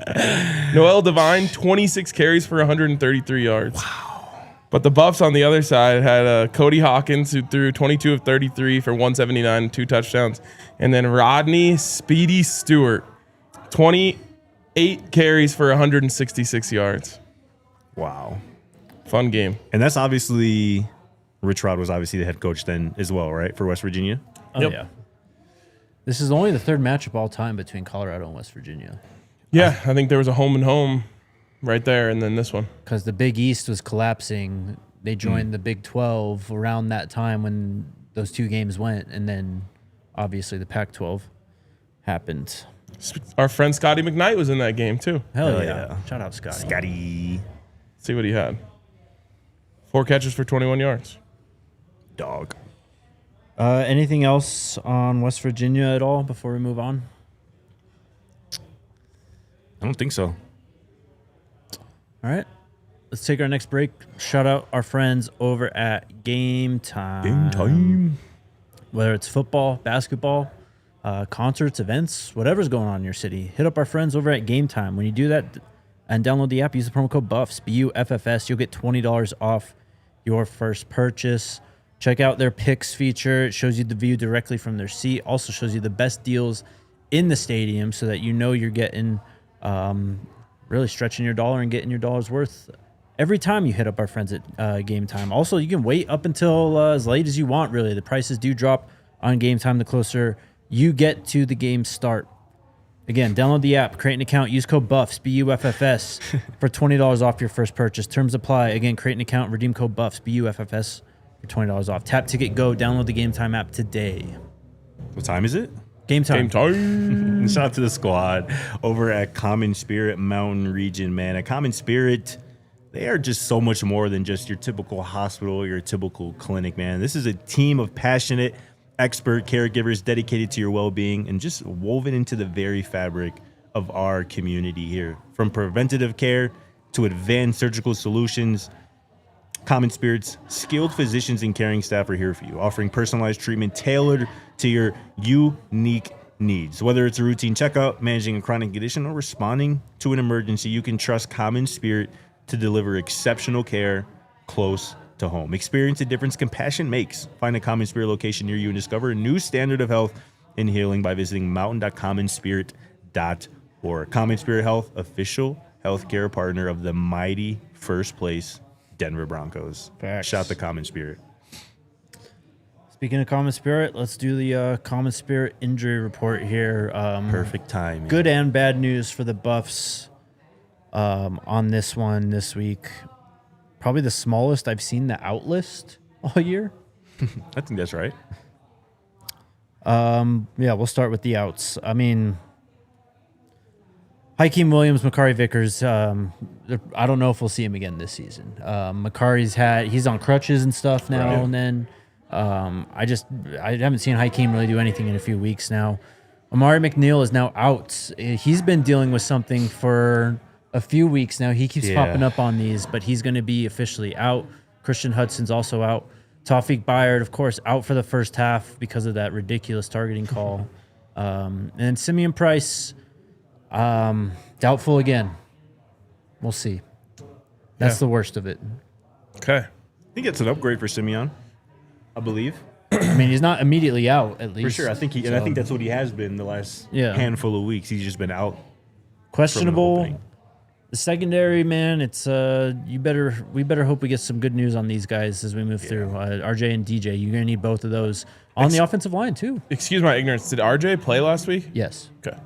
Speaker 1: Noel Devine, 26 carries for 133 yards. Wow. But the Buffs on the other side had Cody Hawkins, who threw 22 of 33 for 179 and 2 touchdowns. And then Rodney Speedy Stewart, 28 carries for 166 yards.
Speaker 3: Wow.
Speaker 1: Fun game.
Speaker 3: And that's obviously, Rich Rod was obviously the head coach then as well, right, for West Virginia?
Speaker 2: Oh,
Speaker 1: Yep.
Speaker 2: yeah. This is only the third matchup all time between Colorado and West Virginia.
Speaker 1: Yeah, I think there was a home and home right there, and then this one.
Speaker 2: Because the Big East was collapsing. They joined the Big 12 around that time when those 2 games went. And then, obviously, the Pac-12 happened.
Speaker 1: Our friend Scotty McKnight was in that game, too.
Speaker 2: Hell
Speaker 3: Hell
Speaker 2: yeah.
Speaker 3: yeah.
Speaker 2: Shout out, Scotty.
Speaker 3: Scotty.
Speaker 1: See what he had. 4 catches for 21 yards.
Speaker 3: Dog.
Speaker 2: Anything else on West Virginia at all before we move on?
Speaker 3: I don't think so.
Speaker 2: All right. Let's take our next break. Shout out our friends over at Game Time. Whether it's football, basketball, concerts, events, whatever's going on in your city, hit up our friends over at Game Time. When you do that and download the app, use the promo code BUFFS, BUFFS, you'll get $20 off your first purchase. Check out their picks feature. It shows you the view directly from their seat. Also shows you the best deals in the stadium so that you know you're getting really stretching your dollar and getting your dollar's worth every time you hit up our friends at Game Time. Also, you can wait up until as late as you want, really. The prices do drop on Game Time the closer you get to the game start. Again, download the app, create an account, use code BUFFS, BUFFS, for $20 off your first purchase. Terms apply. Again, create an account, redeem code BUFFS, BUFFS, for $20 off. Tap Ticket Go. Download the Game Time app today.
Speaker 3: What time is it?
Speaker 2: Game Time.
Speaker 1: Game time.
Speaker 3: Shout out to the squad over at Common Spirit Mountain Region, man. At Common Spirit, they are just so much more than just your typical hospital or your typical clinic, man. This is a team of passionate, expert caregivers dedicated to your well-being and just woven into the very fabric of our community here. From preventative care to advanced surgical solutions, Common Spirit's skilled physicians and caring staff are here for you, offering personalized treatment tailored to your unique needs. Whether it's a routine checkup, managing a chronic condition, or responding to an emergency, you can trust Common Spirit to deliver exceptional care close to home. Experience the difference compassion makes. Find a Common Spirit location near you and discover a new standard of health and healing by visiting mountain.commonspirit.org. Common Spirit Health, official healthcare partner of the mighty first place Denver Broncos.
Speaker 2: Facts.
Speaker 3: Shout out to Common Spirit.
Speaker 2: Speaking of Common Spirit, let's do the Common Spirit injury report here.
Speaker 3: Perfect time.
Speaker 2: Good and bad news for the Buffs on this one this week. Probably the smallest I've seen the out list all year.
Speaker 3: I think that's right.
Speaker 2: Yeah, we'll start with the outs. I mean, Hakeem Williams, Makari Vickers, I don't know if we'll see him again this season. He's on crutches and stuff now,
Speaker 3: Right.
Speaker 2: and then I haven't seen Hakeem really do anything in a few weeks now. Amari McNeil is now out. He's been dealing with something for a few weeks now. He keeps popping up on these, but he's going to be officially out. Christian Hudson's also out. Tawfiq Bayard, of course, out for the first half because of that ridiculous targeting call. And Simeon Price, doubtful again. We'll see. That's the worst of it.
Speaker 1: Okay.
Speaker 3: I think it's an upgrade for Simeon, I believe.
Speaker 2: I mean, he's not immediately out, at least.
Speaker 3: For sure. I think I think that's what he has been the last handful of weeks. He's just been out.
Speaker 2: Questionable. The secondary, man, it's we better hope we get some good news on these guys as we move through. RJ and DJ, you're gonna need both of those on the offensive line too.
Speaker 1: Excuse my ignorance. Did RJ play last week?
Speaker 2: Yes.
Speaker 1: Okay.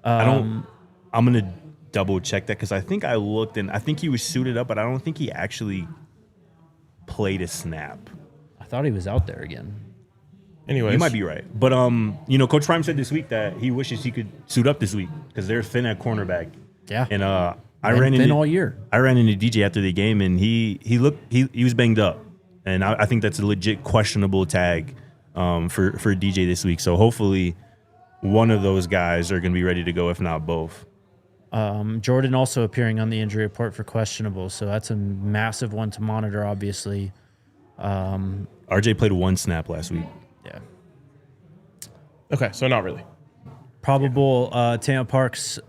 Speaker 3: I'm gonna double check that because I think I looked and I think he was suited up, but I don't think he actually played a snap.
Speaker 2: I thought he was out there again.
Speaker 1: Anyways,
Speaker 3: You might be right, but Coach Prime said this week that he wishes he could suit up this week because they're thin at cornerback.
Speaker 2: Yeah.
Speaker 3: And I
Speaker 2: Been
Speaker 3: ran
Speaker 2: thin
Speaker 3: into
Speaker 2: all year.
Speaker 3: I ran into DJ after the game, and he was banged up, and I think that's a legit questionable tag for DJ this week. So hopefully, one of those guys are going to be ready to go, if not both.
Speaker 2: Jordan also appearing on the injury report for questionable, so that's a massive one to monitor, obviously.
Speaker 3: RJ played one snap last week.
Speaker 2: Yeah.
Speaker 1: Okay, so not really.
Speaker 2: Probable Tana Parks,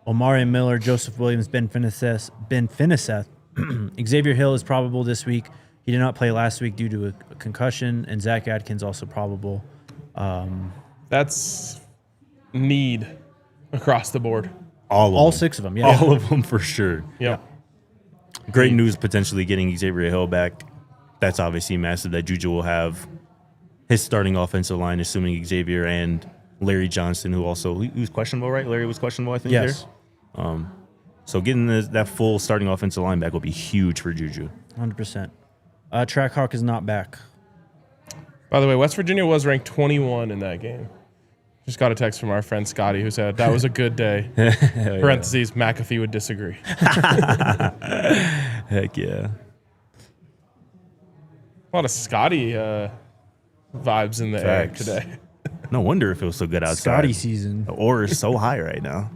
Speaker 2: Omari Miller, Joseph Williams, Ben Finiseth. Xavier Hill is probable this week. He did not play last week due to a concussion, and Zach Adkins also probable.
Speaker 1: That's need across the board.
Speaker 2: All six of them, yeah.
Speaker 3: All of them for sure.
Speaker 1: Yep.
Speaker 3: Great news potentially getting Xavier Hill back. That's obviously massive that Juju will have his starting offensive line, assuming Xavier and Larry Johnson, who also he was questionable, right? Larry was questionable, I think.
Speaker 2: Yes.
Speaker 3: There. So getting that full starting offensive line back will be huge for Juju.
Speaker 2: 100%. Trackhawk is not back.
Speaker 1: By the way, West Virginia was ranked 21 in that game. Just got a text from our friend Scotty who said that was a good day. Parentheses, McAfee would disagree.
Speaker 3: Heck yeah.
Speaker 1: A lot of Scotty vibes in the
Speaker 3: Facts.
Speaker 1: air today.
Speaker 3: No wonder it feels so good outside.
Speaker 2: Scotty season.
Speaker 3: The aura is so high right now.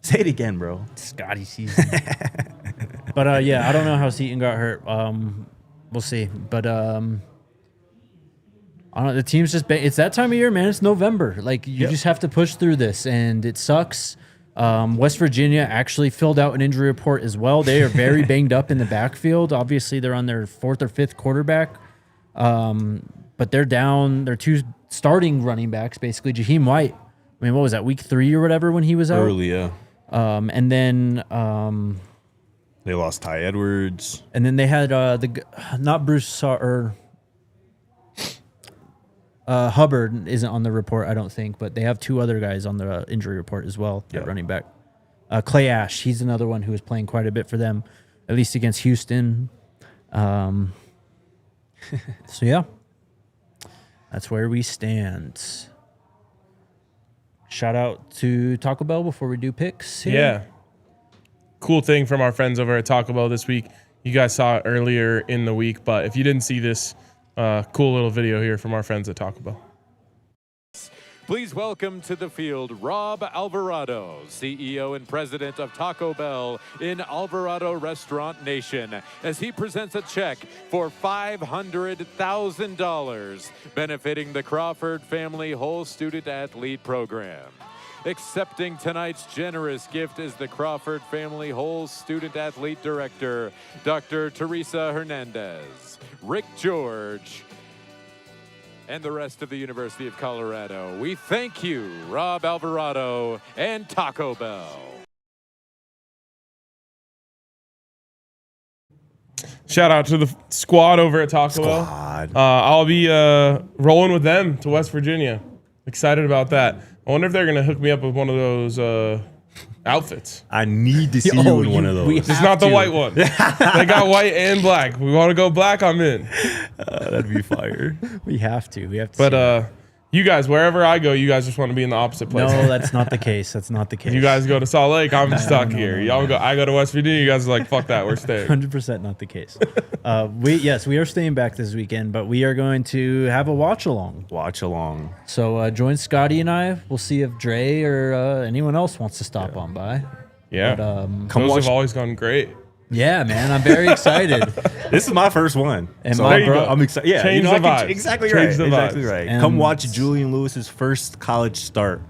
Speaker 3: Say it again, bro.
Speaker 2: Scotty season. But I don't know how Seaton got hurt. We'll see. But I don't know. The team's just it's that time of year, man. It's November. Like you just have to push through this, and it sucks. West Virginia actually filled out an injury report as well. They are very banged up in the backfield. Obviously, they're on their fourth or fifth quarterback. But they're down. They're two starting running backs, basically. Jaheim White. I mean, what was that, week 3 or whatever when he was out?
Speaker 3: Early, yeah.
Speaker 2: And then
Speaker 3: They lost Ty Edwards.
Speaker 2: And then they had not Bruce or Hubbard isn't on the report, I don't think, but they have 2 other guys on the injury report as well at running back. Clay Ash, he's another one who was playing quite a bit for them, at least against Houston. So, yeah, that's where we stand. Shout out to Taco Bell before we do picks here.
Speaker 1: Yeah. Cool thing from our friends over at Taco Bell this week. You guys saw it earlier in the week, but if you didn't see this cool little video here from our friends at Taco Bell.
Speaker 5: Please welcome to the field Rob Alvarado, CEO and president of Taco Bell in Alvarado Restaurant Nation, as he presents a check for $500,000 benefiting the Crawford Family Whole Student Athlete Program. Accepting tonight's generous gift is the Crawford Family Whole Student Athlete Director, Dr. Teresa Hernandez, Rick George, and the rest of the University of Colorado. We thank you, Rob Alvarado and Taco Bell.
Speaker 1: Shout out to the squad over at Taco Bell. I'll be rolling with them to West Virginia. Excited about that. I wonder if they're going to hook me up with one of those outfits.
Speaker 3: I need to see you in one of those.
Speaker 1: It's not the white one. They got white and black. We want to go black, I'm in.
Speaker 3: That'd be fire.
Speaker 2: We have to.
Speaker 1: But you guys, wherever I go, you guys just want to be in the opposite place.
Speaker 2: No, that's not the case. That's not the case.
Speaker 1: You guys go to Salt Lake, I'm stuck here. Y'all go. I go to West Virginia. You guys are like, fuck that, we're staying.
Speaker 2: 100% not the case. We are staying back this weekend, but we are going to have a watch along. So join Scotty and I. We'll see if Dre or anyone else wants to stop on by.
Speaker 1: Yeah,
Speaker 2: But,
Speaker 1: those have always gone great.
Speaker 2: yeah, man, I'm very excited.
Speaker 3: This is my first one.
Speaker 2: And
Speaker 3: So
Speaker 2: my
Speaker 1: there you
Speaker 2: bro-
Speaker 1: go.
Speaker 3: I'm excited. Yeah,
Speaker 1: Change the vibes.
Speaker 3: Exactly
Speaker 1: Change
Speaker 3: right.
Speaker 1: the
Speaker 3: Exactly
Speaker 1: vibes.
Speaker 3: right.
Speaker 2: And-
Speaker 3: Come watch Julian Lewis's first college start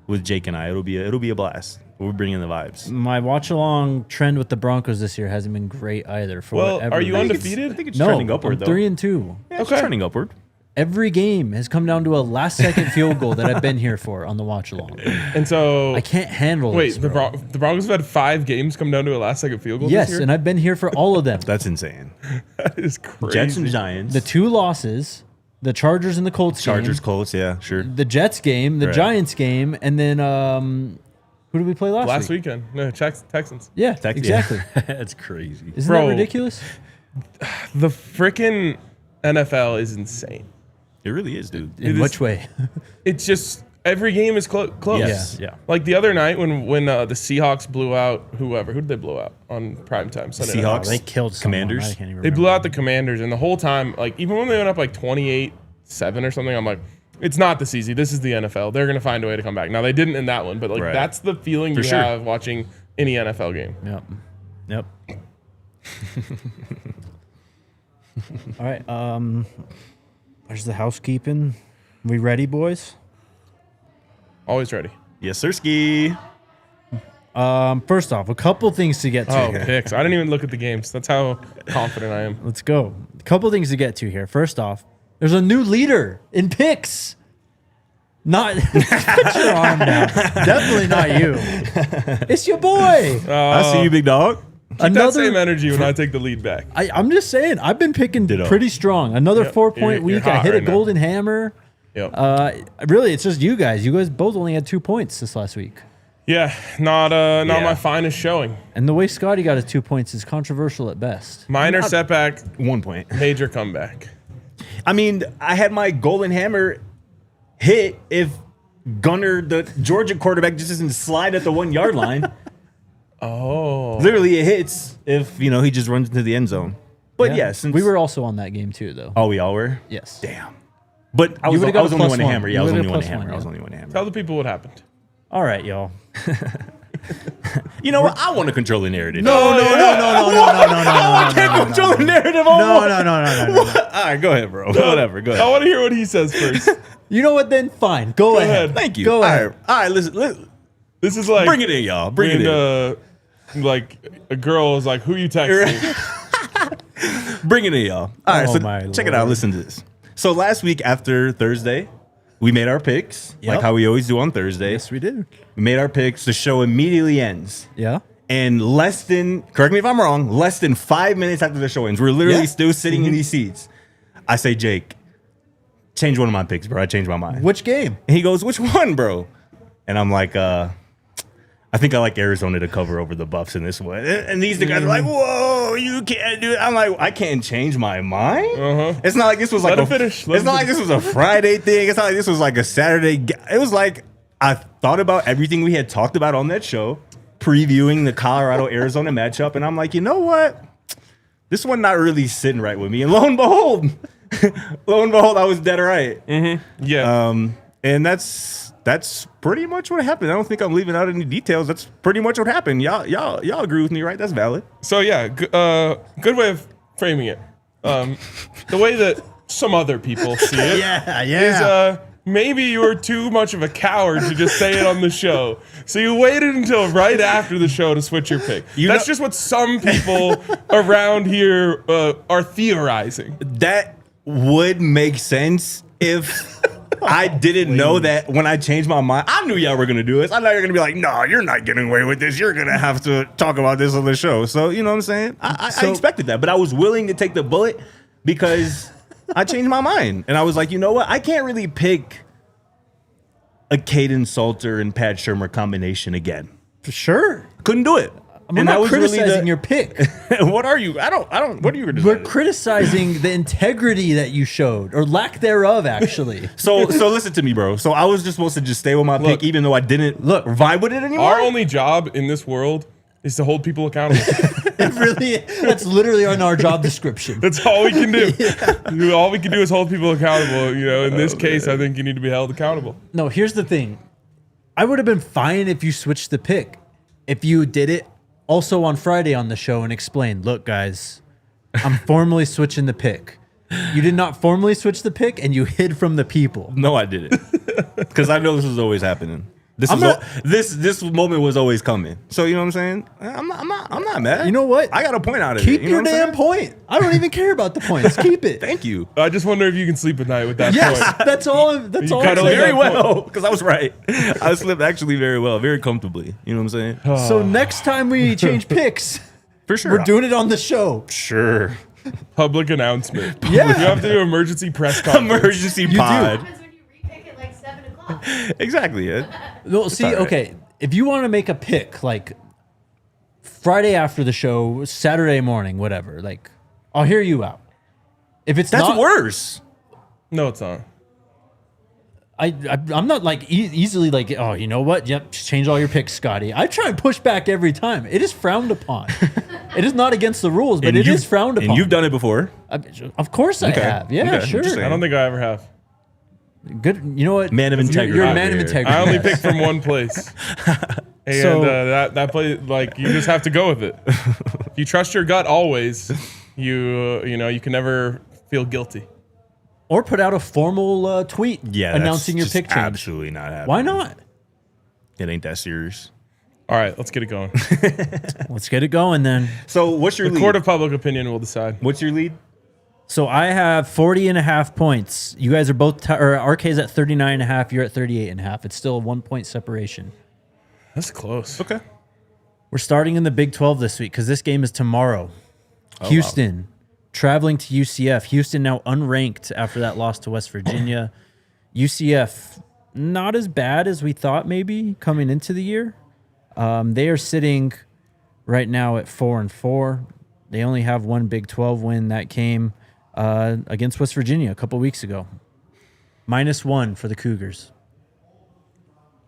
Speaker 3: with Jake and I. It'll be a blast. We're bringing the vibes.
Speaker 2: My watch along trend with the Broncos this year hasn't been great either. For
Speaker 1: Well,
Speaker 2: whatever
Speaker 1: are you
Speaker 2: reason.
Speaker 1: undefeated?
Speaker 3: I think it's
Speaker 2: No,
Speaker 3: trending upward
Speaker 2: I'm
Speaker 3: though.
Speaker 2: 3-2.
Speaker 3: Yeah, it's
Speaker 1: Okay.
Speaker 3: trending upward.
Speaker 2: Every game has come down to a last-second field goal that I've been here for on the watch along.
Speaker 1: And so,
Speaker 2: I can't handle
Speaker 1: wait,
Speaker 2: this,
Speaker 1: the
Speaker 2: bro.
Speaker 1: Broncos have had 5 games come down to a last-second field goal
Speaker 2: Yes,
Speaker 1: this year?
Speaker 2: and I've been here for all of them.
Speaker 3: That's insane.
Speaker 1: That is crazy.
Speaker 3: Jets and Giants.
Speaker 2: The 2 losses, the Chargers and the Colts
Speaker 3: Chargers,
Speaker 2: game,
Speaker 3: Colts. Yeah, sure.
Speaker 2: the Jets game, the
Speaker 3: Right.
Speaker 2: Giants game, and then who did we play last week?
Speaker 1: weekend. No, Texans.
Speaker 2: Yeah,
Speaker 3: Yeah.
Speaker 2: exactly.
Speaker 3: That's crazy.
Speaker 2: Isn't
Speaker 1: Bro.
Speaker 2: that ridiculous?
Speaker 1: The freaking NFL is insane.
Speaker 3: It really is, dude.
Speaker 2: In
Speaker 1: is-
Speaker 2: which way?
Speaker 1: It's just every game is close.
Speaker 3: Yes.
Speaker 2: Yeah.
Speaker 1: Like the other night when the Seahawks blew out whoever. Who did they blow out on primetime Sunday night?
Speaker 3: Seahawks?
Speaker 2: They killed someone.
Speaker 3: Commanders?
Speaker 2: I can't even
Speaker 1: They
Speaker 2: remember.
Speaker 1: blew out the Commanders, and the whole time, like even when they went up like 28-7 or something, I'm like, it's not this easy. This is the NFL. They're gonna find a way to come back. Now they didn't in that one, but like
Speaker 3: Right.
Speaker 1: that's the feeling
Speaker 3: For
Speaker 1: you
Speaker 3: sure.
Speaker 1: have watching any NFL game.
Speaker 2: Yep. All right. There's the housekeeping. We ready, boys?
Speaker 1: Always ready.
Speaker 3: Yes, sir, ski.
Speaker 2: First off, a couple things to get to.
Speaker 1: Oh, picks. I didn't even look at the games. That's how confident I am.
Speaker 2: Let's go. A couple things to get to here. First off, there's a new leader in picks. Not put your arm down. Definitely not you. It's your boy.
Speaker 3: I see you, big dog.
Speaker 1: That same energy when I take the lead back.
Speaker 2: I'm just saying. I've been picking
Speaker 3: Ditto.
Speaker 2: pretty strong. Another
Speaker 1: Yep.
Speaker 2: 4-point
Speaker 1: You're
Speaker 2: week. I
Speaker 1: hot
Speaker 2: hit
Speaker 1: right
Speaker 2: a
Speaker 1: now.
Speaker 2: golden hammer.
Speaker 1: Yep.
Speaker 2: Really, it's just you guys. You guys both only had 2 points this last week.
Speaker 1: Yeah, not
Speaker 3: Yeah.
Speaker 1: my finest showing.
Speaker 2: And the way Scotty got his 2 points is controversial at best.
Speaker 1: Minor setback,
Speaker 3: 1 point.
Speaker 1: major comeback.
Speaker 3: I mean, I had my golden hammer hit if Gunner, the Georgia quarterback, just doesn't slide at the 1 yard line.
Speaker 1: Oh.
Speaker 3: Literally, it hits if he just runs into the end zone. But yeah, since
Speaker 2: we were also on that game too, though.
Speaker 3: Oh, we all were.
Speaker 2: Yes.
Speaker 3: Damn. But I was,
Speaker 2: would've
Speaker 3: I
Speaker 2: got
Speaker 3: was
Speaker 2: a
Speaker 3: only
Speaker 2: plus
Speaker 3: one to
Speaker 2: one.
Speaker 3: hammer.
Speaker 2: You
Speaker 3: Yeah, I was
Speaker 2: would've
Speaker 3: only
Speaker 2: got
Speaker 3: one to
Speaker 2: plus
Speaker 3: hammer.
Speaker 2: one,
Speaker 3: I was
Speaker 2: yeah.
Speaker 3: only one to hammer.
Speaker 1: Tell the people what happened.
Speaker 2: All right, y'all.
Speaker 3: You know what? I want to control the narrative.
Speaker 2: No.
Speaker 3: I can't control the narrative.
Speaker 2: No.
Speaker 3: All right, go ahead, bro. Whatever. Go
Speaker 1: I
Speaker 3: ahead.
Speaker 1: want to hear what he says first.
Speaker 2: You know what? Then fine. Go ahead.
Speaker 1: ahead.
Speaker 3: Thank you.
Speaker 2: Go
Speaker 3: All
Speaker 2: ahead.
Speaker 3: right. All right. Listen.
Speaker 1: This is like
Speaker 3: Bring it in, y'all. Bring it in.
Speaker 1: Like a girl is like, who you texting?
Speaker 3: Bring it in, y'all. All right,
Speaker 2: Oh,
Speaker 3: so
Speaker 2: my
Speaker 3: check it out.
Speaker 2: Lord.
Speaker 3: Listen to this. So last week after Thursday, we made our picks,
Speaker 2: Yep.
Speaker 3: like how we always do on Thursday.
Speaker 2: Yes, we did.
Speaker 3: We made our picks. The show immediately ends.
Speaker 2: Yeah.
Speaker 3: And correct me if I'm wrong, less than 5 minutes after the show ends, we're literally
Speaker 2: Yeah.
Speaker 3: still sitting in these seats. I say, Jake, change one of my picks, bro. I changed my mind.
Speaker 2: Which game?
Speaker 3: And he goes, which one, bro? And I'm like, I think I like Arizona to cover over the Buffs in this one. And these guys are like, whoa, you can't do it. I'm like, I can't change my mind. It's not like this was like it's not like this was a Friday thing. It's not like this was like a Saturday. It was like I thought about everything we had talked about on that show, previewing the Colorado-Arizona matchup, and I'm like, you know what? This one not really sitting right with me. And lo and behold, I was dead right.
Speaker 1: Yeah.
Speaker 3: And that's pretty much what happened. I don't think I'm leaving out any details. That's pretty much what happened. Y'all agree with me, right? That's valid.
Speaker 1: So yeah, good way of framing it. The way that some other people see it is maybe you were too much of a coward to just say it on the show. So you waited until right after the show to switch your pick. That's just what some people around here are theorizing.
Speaker 3: That would make sense if I didn't know that when I changed my mind. I knew y'all were going to do this. I know you're going to be like, no, you're not getting away with this. You're going to have to talk about this on the show. So, you know what I'm saying? I expected that, but I was willing to take the bullet because I changed my mind. And I was like, you know what? I can't really pick a Caden Salter and Pat Shurmur combination again.
Speaker 2: For sure.
Speaker 3: Couldn't do it.
Speaker 2: I'm not criticizing your pick.
Speaker 3: What are you? I don't. What are you criticizing?
Speaker 2: We're criticizing the integrity that you showed, or lack thereof, actually.
Speaker 3: So listen to me, bro. So I was just supposed to just stay with my pick, even though I didn't vibe with it anymore.
Speaker 1: Our only job in this world is to hold people accountable.
Speaker 2: That's literally on our job description.
Speaker 1: That's all we can do. All we can do is hold people accountable. You know, in this case, I think you need to be held accountable.
Speaker 2: No, here's the thing. I would have been fine if you switched the pick. If you did it also on Friday on the show and explained, look, guys, I'm formally switching the pick. You did not formally switch the pick, and you hid from the people.
Speaker 3: No, I didn't, because I know this was always happening. This moment was always coming. So you know what I'm saying? I'm not mad.
Speaker 2: You know what?
Speaker 3: I got a point out of
Speaker 2: Keep
Speaker 3: it. Keep
Speaker 2: your damn point. I don't even care about the points. Keep it.
Speaker 3: Thank you.
Speaker 1: I just wonder if you can sleep at night with that
Speaker 2: Yes,
Speaker 1: point.
Speaker 2: that's all. That's all.
Speaker 1: kinda
Speaker 3: Very
Speaker 1: like
Speaker 3: well, because I was right. I slept actually very well, very comfortably. You know what I'm saying?
Speaker 2: So next time we change picks,
Speaker 3: For sure.
Speaker 2: we're doing it on the show.
Speaker 3: Sure.
Speaker 1: Public announcement.
Speaker 2: Yeah.
Speaker 1: You have to do emergency press conference.
Speaker 3: Emergency
Speaker 2: do.
Speaker 3: pod.
Speaker 6: Happens when you repick at like 7 o'clock.
Speaker 3: Exactly.
Speaker 2: Well, see,
Speaker 3: all right.
Speaker 2: okay, if you want to make a pick, like Friday after the show, Saturday morning, whatever, like I'll hear you out. If it's
Speaker 3: That's
Speaker 2: not,
Speaker 3: worse.
Speaker 1: No, it's not.
Speaker 2: I'm not like easily like, oh, you know what? Yep, just change all your picks, Scotty. I try and push back every time. It is frowned upon. It is not against the rules, but it is frowned upon.
Speaker 3: And you've done it before.
Speaker 2: Of course I
Speaker 3: Okay.
Speaker 2: have. Yeah,
Speaker 3: Okay,
Speaker 2: sure.
Speaker 3: interesting.
Speaker 1: I don't think I ever have.
Speaker 2: Good. You know what?
Speaker 3: Man of integrity.
Speaker 2: You're a
Speaker 3: out
Speaker 2: man of
Speaker 3: here.
Speaker 2: integrity.
Speaker 1: I only pick from one place. And
Speaker 2: So-
Speaker 1: that place, like, you just have to go with it. If you trust your gut always, you can never feel guilty.
Speaker 2: Or put out a formal tweet announcing your
Speaker 3: that's
Speaker 2: pick
Speaker 3: just
Speaker 2: change.
Speaker 3: Absolutely not happening.
Speaker 2: Why not?
Speaker 3: It ain't that serious.
Speaker 1: All right, let's get it going.
Speaker 2: Let's get it going then.
Speaker 3: So what's your
Speaker 1: The
Speaker 3: lead?
Speaker 1: court of public opinion will decide.
Speaker 3: What's your lead?
Speaker 2: So I have 40.5 points. You guys are both, RK's at 39.5. You're at 38.5. It's still a 1 point separation.
Speaker 1: That's close.
Speaker 3: Okay.
Speaker 2: We're starting in the Big 12 this week because this game is tomorrow. Houston traveling to UCF. Houston now unranked after that loss to West Virginia. UCF not as bad as we thought maybe coming into the year. They are sitting right now at 4-4. They only have one Big 12 win that came against West Virginia a couple weeks ago. -1 for the Cougars.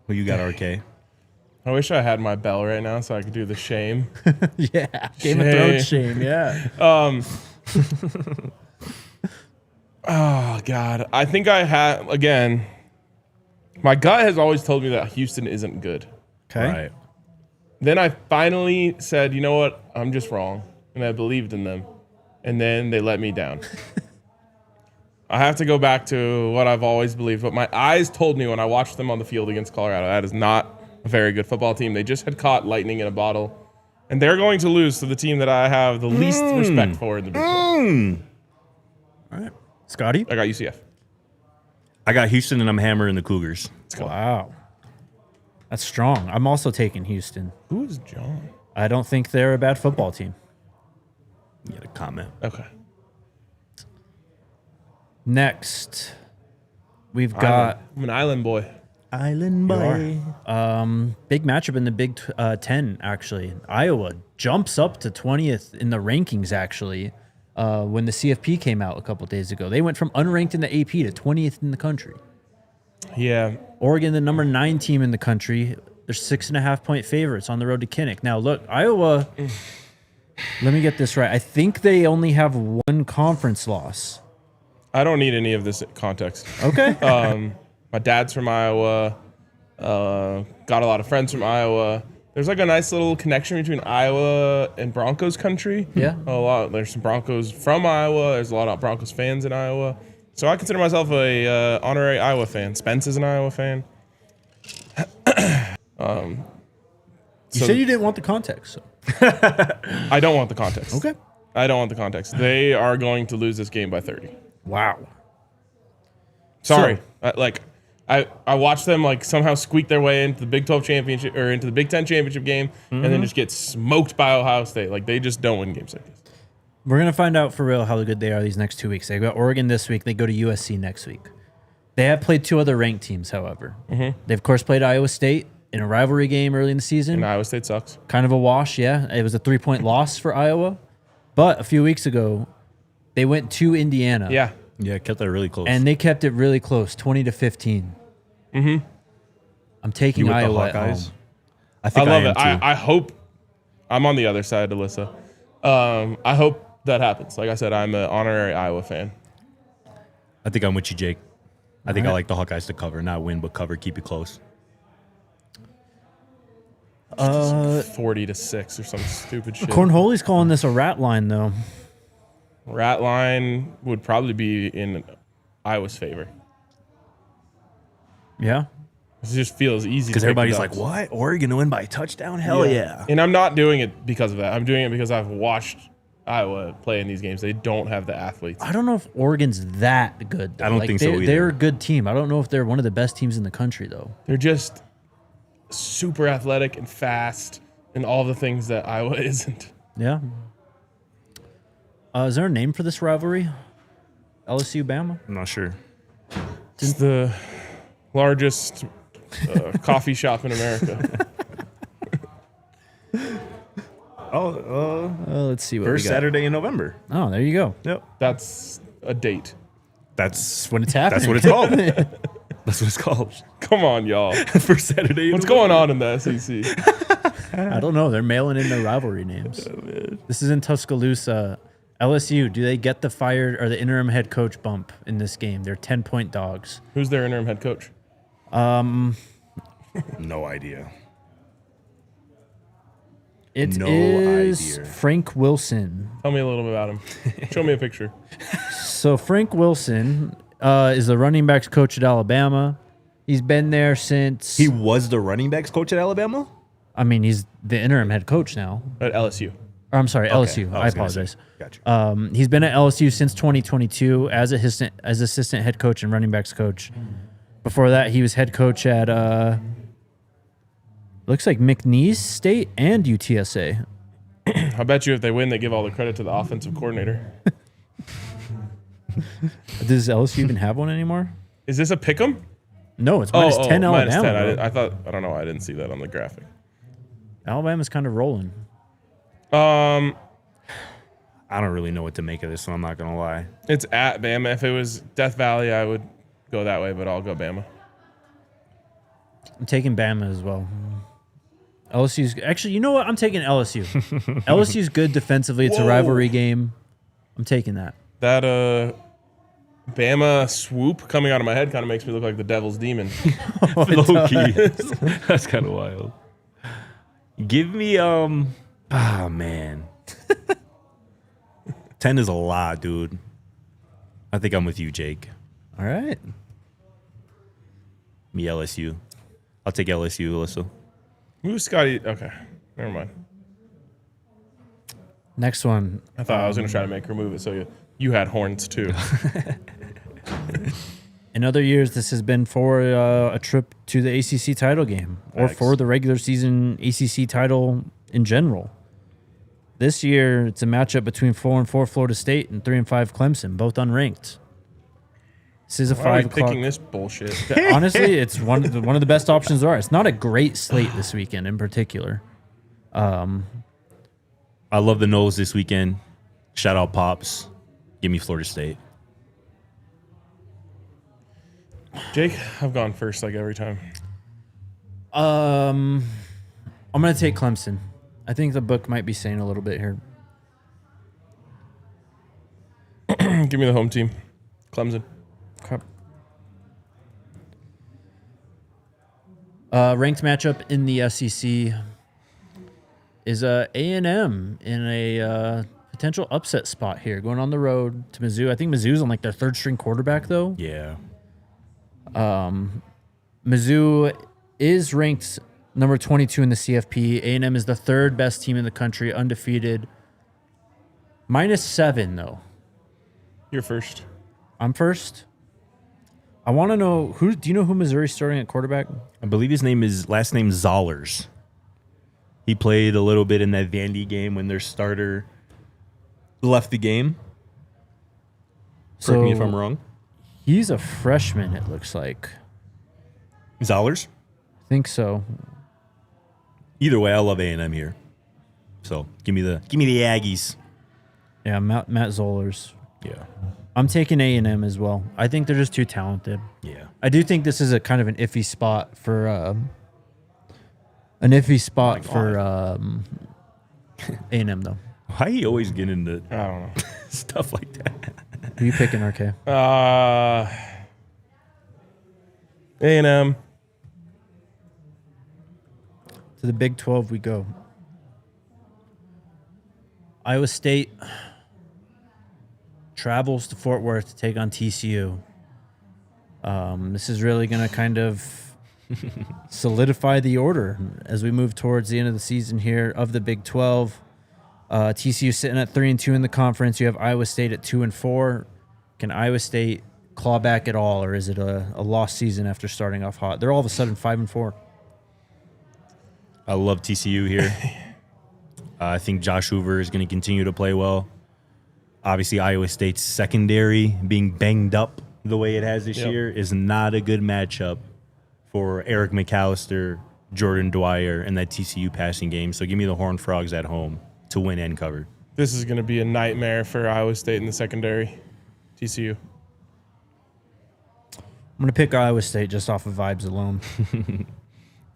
Speaker 3: Who you got, RK?
Speaker 1: I wish I had my bell right now so I could do the shame.
Speaker 2: Yeah, Game of Thrones shame. Yeah.
Speaker 1: Oh, God. I think I had, again, my gut has always told me that Houston isn't good.
Speaker 2: Okay.
Speaker 3: Right.
Speaker 1: Then I finally said, you know what? I'm just wrong. And I believed in them. And then they let me down. I have to go back to what I've always believed. But my eyes told me when I watched them on the field against Colorado, that is not a very good football team. They just had caught lightning in a bottle. And they're going to lose to the team that I have the least respect for in the Big 12.
Speaker 2: All right. Scotty?
Speaker 1: I got UCF.
Speaker 3: I got Houston, and I'm hammering the Cougars.
Speaker 1: Let's go.
Speaker 2: Wow. That's strong. I'm also taking Houston.
Speaker 1: Who is John?
Speaker 2: I don't think they're a bad football team.
Speaker 3: You got a comment.
Speaker 1: Okay.
Speaker 2: Next, we've got
Speaker 1: I'm an island boy.
Speaker 3: Island boy.
Speaker 2: Big matchup in the Big 10, actually. Iowa jumps up to 20th in the rankings, actually, when the CFP came out a couple days ago. They went from unranked in the AP to 20th in the country.
Speaker 1: Yeah.
Speaker 2: Oregon, the number 9 team in the country. They're 6.5-point favorites on the road to Kinnick. Now, look, Iowa, let me get this right. I think they only have one conference loss.
Speaker 1: I don't need any of this context.
Speaker 2: Okay.
Speaker 1: My dad's from Iowa. Got a lot of friends from Iowa. There's like a nice little connection between Iowa and Broncos country.
Speaker 2: Yeah.
Speaker 1: There's some Broncos from Iowa. There's a lot of Broncos fans in Iowa. So I consider myself a honorary Iowa fan. Spence is an Iowa fan.
Speaker 2: You said you didn't want the context. So.
Speaker 1: I don't want the context.
Speaker 2: Okay.
Speaker 1: I don't want the context. They are going to lose this game by 30.
Speaker 2: Wow.
Speaker 1: Sorry. I watched them like somehow squeak their way into the Big 12 championship or into the Big 10 championship game and then just get smoked by Ohio State. Like they just don't win games like this.
Speaker 2: We're going to find out for real how good they are these next 2 weeks. They got Oregon this week. They go to USC next week. They have played 2 other ranked teams, however. They, of course, played Iowa State in a rivalry game early in the season.
Speaker 1: And Iowa State sucks.
Speaker 2: Kind of a wash, yeah. It was a 3-point loss for Iowa. But a few weeks ago, they went to Indiana.
Speaker 1: Yeah.
Speaker 3: Yeah, kept that really close.
Speaker 2: And they kept it really close, 20-15. I'm taking
Speaker 3: You with the
Speaker 2: Iowa at
Speaker 3: Hawkeyes?
Speaker 2: home.
Speaker 3: I think
Speaker 1: I love
Speaker 3: am
Speaker 1: it.
Speaker 3: too.
Speaker 1: I hope I'm on the other side, Alyssa. I hope that happens. Like I said, I'm an honorary Iowa fan.
Speaker 3: I think I'm with you, Jake. I think
Speaker 2: right.
Speaker 3: I like the Hawkeyes to cover, not win, but cover, keep it close.
Speaker 1: 40-6 or some stupid shit.
Speaker 2: Cornholy's calling this a rat line, though.
Speaker 1: Rat line would probably be in Iowa's favor.
Speaker 2: Yeah.
Speaker 1: It just feels easy
Speaker 3: Because
Speaker 1: to pick
Speaker 3: everybody's
Speaker 1: the
Speaker 3: like,
Speaker 1: Ducks.
Speaker 3: what? Oregon to win by a touchdown? Hell yeah.
Speaker 1: And I'm not doing it because of that. I'm doing it because I've watched Iowa play in these games. They don't have the athletes.
Speaker 2: I don't know if Oregon's that good, though.
Speaker 3: I don't think so either.
Speaker 2: They're a good team. I don't know if they're one of the best teams in the country, though.
Speaker 1: They're just super athletic and fast and all the things that Iowa isn't.
Speaker 2: Yeah. Is there a name for this rivalry? LSU Bama?
Speaker 3: I'm not sure.
Speaker 1: It's the largest coffee shop in America.
Speaker 2: Let's see what
Speaker 3: First
Speaker 2: we got.
Speaker 3: Saturday in November.
Speaker 2: Oh, there you go.
Speaker 3: Yep.
Speaker 1: That's a date.
Speaker 3: That's
Speaker 2: When it's happening.
Speaker 3: That's what it's called. That's what it's called.
Speaker 1: Come on, y'all.
Speaker 3: First Saturday in
Speaker 1: What's
Speaker 3: November.
Speaker 1: going on in the SEC?
Speaker 2: I don't know. They're mailing in their rivalry names. This is in Tuscaloosa. LSU, do they get the fired or the interim head coach bump in this game? They're 10-point dogs.
Speaker 1: Who's their interim head coach?
Speaker 3: No idea.
Speaker 2: It
Speaker 3: No
Speaker 2: is
Speaker 3: idea.
Speaker 2: Frank Wilson.
Speaker 1: Tell me a little bit about him. Show me a picture.
Speaker 2: So Frank Wilson is the running backs coach at Alabama. He's been there since.
Speaker 3: He was the running backs coach at Alabama?
Speaker 2: I mean, he's the interim head coach now.
Speaker 1: At LSU.
Speaker 2: Or, I'm sorry, LSU.
Speaker 3: I
Speaker 2: I
Speaker 3: was gonna say.
Speaker 2: apologize.
Speaker 3: Gotcha.
Speaker 2: He's been at LSU since 2022 as assistant head coach and running backs coach. Before that, he was head coach at looks like McNeese State and UTSA.
Speaker 1: I bet you if they win, they give all the credit to the offensive coordinator.
Speaker 2: Does LSU even have one anymore?
Speaker 1: Is this a pick'em?
Speaker 2: No, it's minus 10 Alabama.
Speaker 1: Minus 10.
Speaker 2: bro.
Speaker 1: I don't know why I didn't see that on the graphic.
Speaker 2: Alabama's kind of rolling.
Speaker 3: I don't really know what to make of this, so I'm not going to lie.
Speaker 1: It's at Bama. If it was Death Valley, I would go that way, but I'll go Bama.
Speaker 2: I'm taking Bama as well. LSU's actually, you know what? I'm taking LSU. LSU's good defensively. It's a rivalry game. I'm taking that.
Speaker 1: That Bama swoop coming out of my head kind of makes me look like the Devil's Demon.
Speaker 3: Low key. That's kind of wild. Give me, man. 10 is a lot, dude. I think I'm with you, Jake.
Speaker 2: All right.
Speaker 3: Me, LSU. I'll take LSU, Alyssa.
Speaker 1: Who's Scotty? Okay, never mind.
Speaker 2: Next one.
Speaker 1: I thought I was going to try to make her move it so you had horns too.
Speaker 2: In other years, this has been for a trip to the ACC title game or
Speaker 1: Facts.
Speaker 2: for the regular season ACC title in general. This year, it's a matchup between 4-4 Florida State and 3-5 Clemson, both unranked. This is a
Speaker 1: Why are we
Speaker 2: 5 o'clock.
Speaker 1: picking this bullshit?
Speaker 2: Honestly, it's one of the best options there are. It's not a great slate this weekend in particular.
Speaker 3: I love the Noles this weekend. Shout out Pops. Give me Florida State.
Speaker 1: Jake, I've gone first like every time.
Speaker 2: I'm going to take Clemson. I think the book might be saying a little bit here.
Speaker 1: Give me the home team. Clemson.
Speaker 2: Crap. Ranked matchup in the SEC is A&M in a potential upset spot here, going on the road to Mizzou. I think Mizzou's on like their third string quarterback though.
Speaker 3: Yeah.
Speaker 2: Mizzou is ranked number 22 in the CFP. A&M is the third best team in the country, undefeated. -7 though.
Speaker 1: You're first.
Speaker 2: I'm first. I want to know do you know who Missouri's starting at quarterback?
Speaker 3: I believe his last name Zollers. He played a little bit in that Vandy game when their starter left the game. Correct me if I'm wrong.
Speaker 2: He's a freshman, it looks like.
Speaker 3: Zollers?
Speaker 2: I think so.
Speaker 3: Either way, I love A&M here. So give me the Aggies.
Speaker 2: Yeah, Matt Zollers.
Speaker 3: Yeah.
Speaker 2: I'm taking A&M as well. I think they're just too talented.
Speaker 3: Yeah.
Speaker 2: I do think this is a kind of an iffy spot for A&M though.
Speaker 3: Why you always get into
Speaker 1: I don't know.
Speaker 3: stuff like that?
Speaker 2: Who are you picking, RK?
Speaker 1: A&M.
Speaker 2: To the Big 12 we go. Iowa State travels to Fort Worth to take on TCU. This is really going to kind of solidify the order as we move towards the end of the season here of the Big 12. TCU sitting at 3-2 in the conference. You have Iowa State at 2-4. Can Iowa State claw back at all, or is it a lost season after starting off hot? They're all of a sudden 5-4.
Speaker 3: I love TCU here. I think Josh Hoover is going to continue to play well. Obviously, Iowa State's secondary being banged up the way it has this year is not a good matchup for Eric McAllister, Jordan Dwyer, and that TCU passing game. So give me the Horned Frogs at home to win and cover.
Speaker 1: This is going to be a nightmare for Iowa State in the secondary. TCU.
Speaker 2: I'm going to pick Iowa State just off of vibes alone.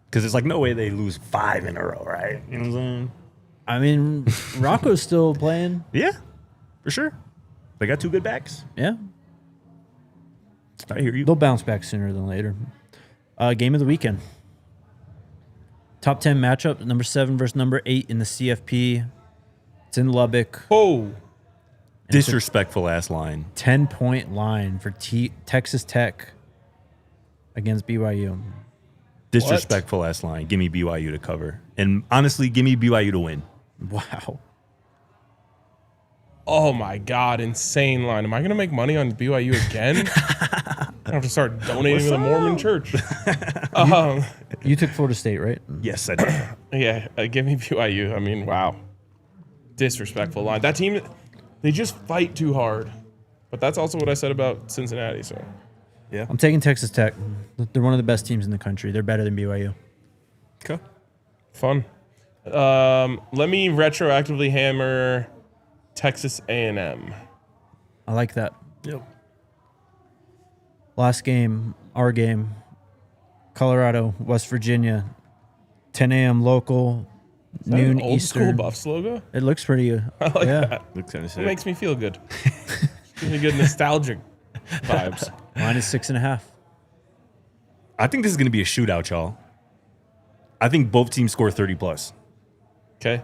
Speaker 3: Because it's like no way they lose 5 in a row, right? You know what I'm saying?
Speaker 2: I mean, Rocco's still playing.
Speaker 3: Yeah, for sure. They got 2 good backs.
Speaker 2: Yeah.
Speaker 3: I hear you.
Speaker 2: They'll bounce back sooner than later. Game of the weekend. Top 10 matchup, number 7 versus number 8 in the CFP. It's in Lubbock.
Speaker 1: Oh.
Speaker 3: Disrespectful ass line.
Speaker 2: 10-point line for Texas Tech against BYU.
Speaker 3: Disrespectful ass line. Give me BYU to cover. And honestly, give me BYU to win.
Speaker 2: Wow.
Speaker 1: Oh my God, insane line. Am I going to make money on BYU again? I have to start donating to the Mormon church.
Speaker 2: You took Florida State, right?
Speaker 3: Yes, I did.
Speaker 1: Yeah, give me BYU. I mean, wow. Disrespectful line. That team, they just fight too hard. But that's also what I said about Cincinnati. So,
Speaker 3: Yeah.
Speaker 2: I'm taking Texas Tech. They're one of the best teams in the country. They're better than BYU.
Speaker 3: Okay.
Speaker 1: fun. Let me retroactively hammer Texas A&M.
Speaker 2: I like that.
Speaker 3: Yep.
Speaker 2: Last game, our game, Colorado, West Virginia, 10 a.m. local,
Speaker 1: Is that
Speaker 2: noon
Speaker 1: an old
Speaker 2: Eastern.
Speaker 1: school Buffs logo?
Speaker 2: It looks pretty.
Speaker 1: I like that.
Speaker 3: Looks kind of
Speaker 1: It
Speaker 3: sick.
Speaker 1: makes me feel good. Gives me good nostalgic vibes.
Speaker 2: Minus 6.5.
Speaker 3: I think this is going to be a shootout, y'all. I think both teams score 30 plus.
Speaker 1: Okay.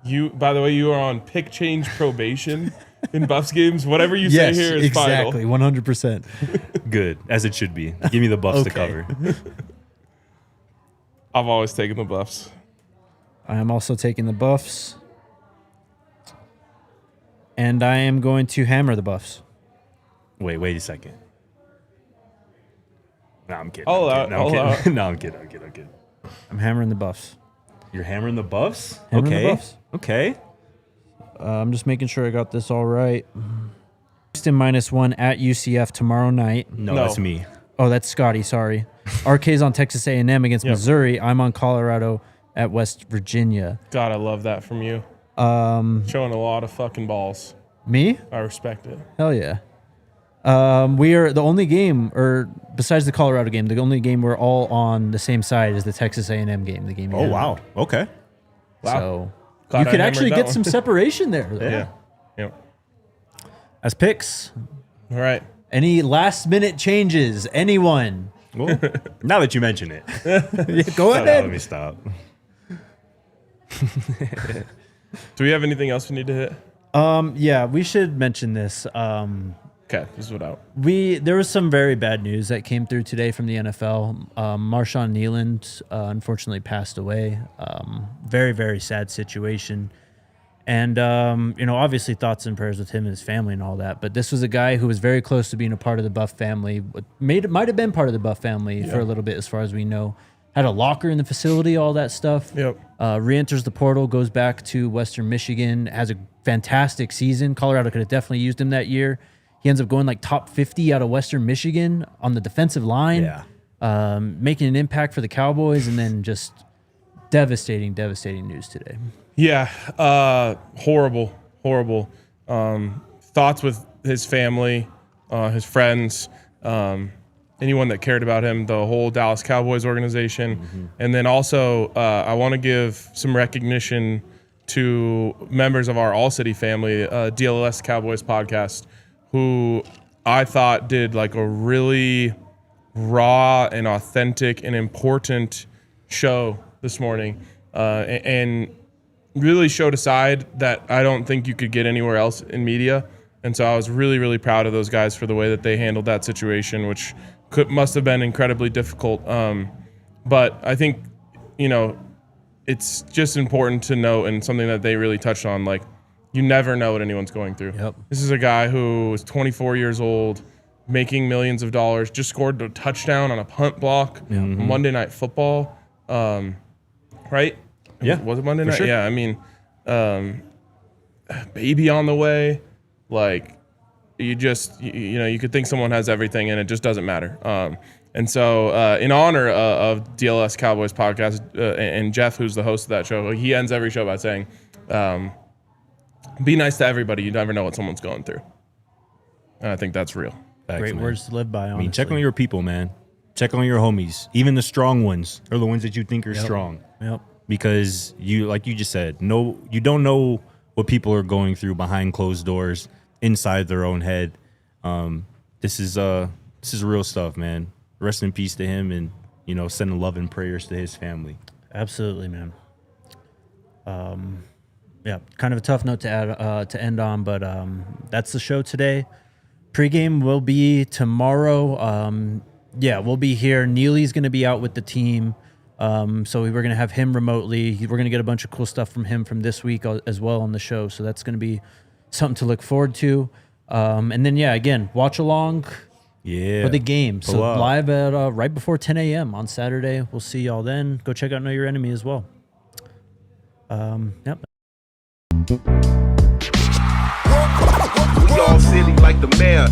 Speaker 1: You, by the way, you are on pick change probation in Buffs games. Whatever you say here is
Speaker 2: exactly,
Speaker 1: final.
Speaker 2: 100%.
Speaker 3: Good, as it should be. Give me the Buffs to
Speaker 2: Okay.
Speaker 3: cover.
Speaker 1: I've always taken the Buffs.
Speaker 2: I am also taking the Buffs. And I am going to hammer the Buffs.
Speaker 3: Wait a second. No, I'm kidding.
Speaker 1: Hold
Speaker 3: I'm
Speaker 1: out.
Speaker 3: kidding. No, I'm kidding.
Speaker 2: I'm hammering the Buffs.
Speaker 3: You're hammering the Buffs?
Speaker 2: Hammering the
Speaker 3: Okay.
Speaker 2: Buffs.
Speaker 3: Okay.
Speaker 2: I'm just making sure I got this all right. Houston -1 at UCF tomorrow night.
Speaker 3: No,
Speaker 1: No.
Speaker 3: that's me.
Speaker 2: Oh, that's Scotty. Sorry. RK's on Texas A&M against Missouri. I'm on Colorado at West Virginia.
Speaker 1: God, I love that from you. Showing a lot of fucking balls.
Speaker 2: Me?
Speaker 1: I respect it.
Speaker 2: Hell yeah. We are the only game, or besides the Colorado game, the only game we're all on the same side is the Texas A&M game. The game.
Speaker 3: Oh, wow. Okay.
Speaker 2: So
Speaker 1: Glad
Speaker 2: you
Speaker 1: I
Speaker 2: could
Speaker 1: hammered
Speaker 2: actually
Speaker 1: that
Speaker 2: get
Speaker 1: one.
Speaker 2: some separation there.
Speaker 1: Yeah. Yep.
Speaker 2: As picks,
Speaker 1: All right.
Speaker 2: any last minute changes? Anyone?
Speaker 3: Well, now that you mention it.
Speaker 2: Go
Speaker 3: Let
Speaker 2: ahead.
Speaker 3: me stop.
Speaker 1: Do we have anything else we need to hit?
Speaker 2: Yeah, we should mention this.
Speaker 1: Okay, this is what out.
Speaker 2: There was some very bad news that came through today from the NFL. Marshawn Nealand unfortunately passed away. Very, very sad situation. And, obviously thoughts and prayers with him and his family and all that. But this was a guy who was very close to being a part of the Buff family. Might have been part of the Buff family for a little bit as far as we know. Had a locker in the facility, all that stuff.
Speaker 1: Yep.
Speaker 2: Re-enters the portal, goes back to Western Michigan, has a fantastic season. Colorado could have definitely used him that year. He ends up going like top 50 out of Western Michigan on the defensive line.
Speaker 3: Yeah.
Speaker 2: Making an impact for the Cowboys, and then just devastating news today.
Speaker 1: Yeah, horrible. Thoughts with his family, his friends, anyone that cared about him, the whole Dallas Cowboys organization. And then also, I want to give some recognition to members of our ALLCITY family, DLS Cowboys podcast, who I thought did like a really raw and authentic and important show this morning, and really showed a side that I don't think you could get anywhere else in media. And so I was really, really proud of those guys for the way that they handled that situation, which must have been incredibly difficult. But I think, it's just important to note, and something that they really touched on, like, you never know what anyone's going through.
Speaker 2: Yep.
Speaker 1: This is a guy who was 24 years old, making millions of dollars, just scored a touchdown on a punt block on Monday Night Football. Right?
Speaker 3: Yeah.
Speaker 1: Was it Monday night?
Speaker 3: sure.
Speaker 1: Yeah. I mean, baby on the way. Like, you just, you could think someone has everything and it just doesn't matter. And so in honor of DLS Cowboys podcast and Jeff, who's the host of that show, he ends every show by saying, be nice to everybody. You never know what someone's going through. And I think that's real.
Speaker 3: Facts,
Speaker 2: Great
Speaker 3: man.
Speaker 2: words to live by.
Speaker 3: I mean, check on your people, man. Check on your homies. Even the strong ones are the ones that you think are strong.
Speaker 2: Yep.
Speaker 3: Because like you just said, you don't know what people are going through behind closed doors, inside their own head. This is real stuff, man. Rest in peace to him, and sending love and prayers to his family.
Speaker 2: Absolutely, man. Yeah, kind of a tough note to add to end on, but that's the show today. Pregame will be tomorrow. We'll be here. Neely's going to be out with the team, so we're going to have him remotely. We're going to get a bunch of cool stuff from him from this week as well on the show, so that's going to be something to look forward to. And then, again, watch along for the game. So
Speaker 3: up.
Speaker 2: live at right before 10 a.m. on Saturday. We'll see y'all then. Go check out Know Your Enemy as well. Yep.
Speaker 7: We all silly like the mayor.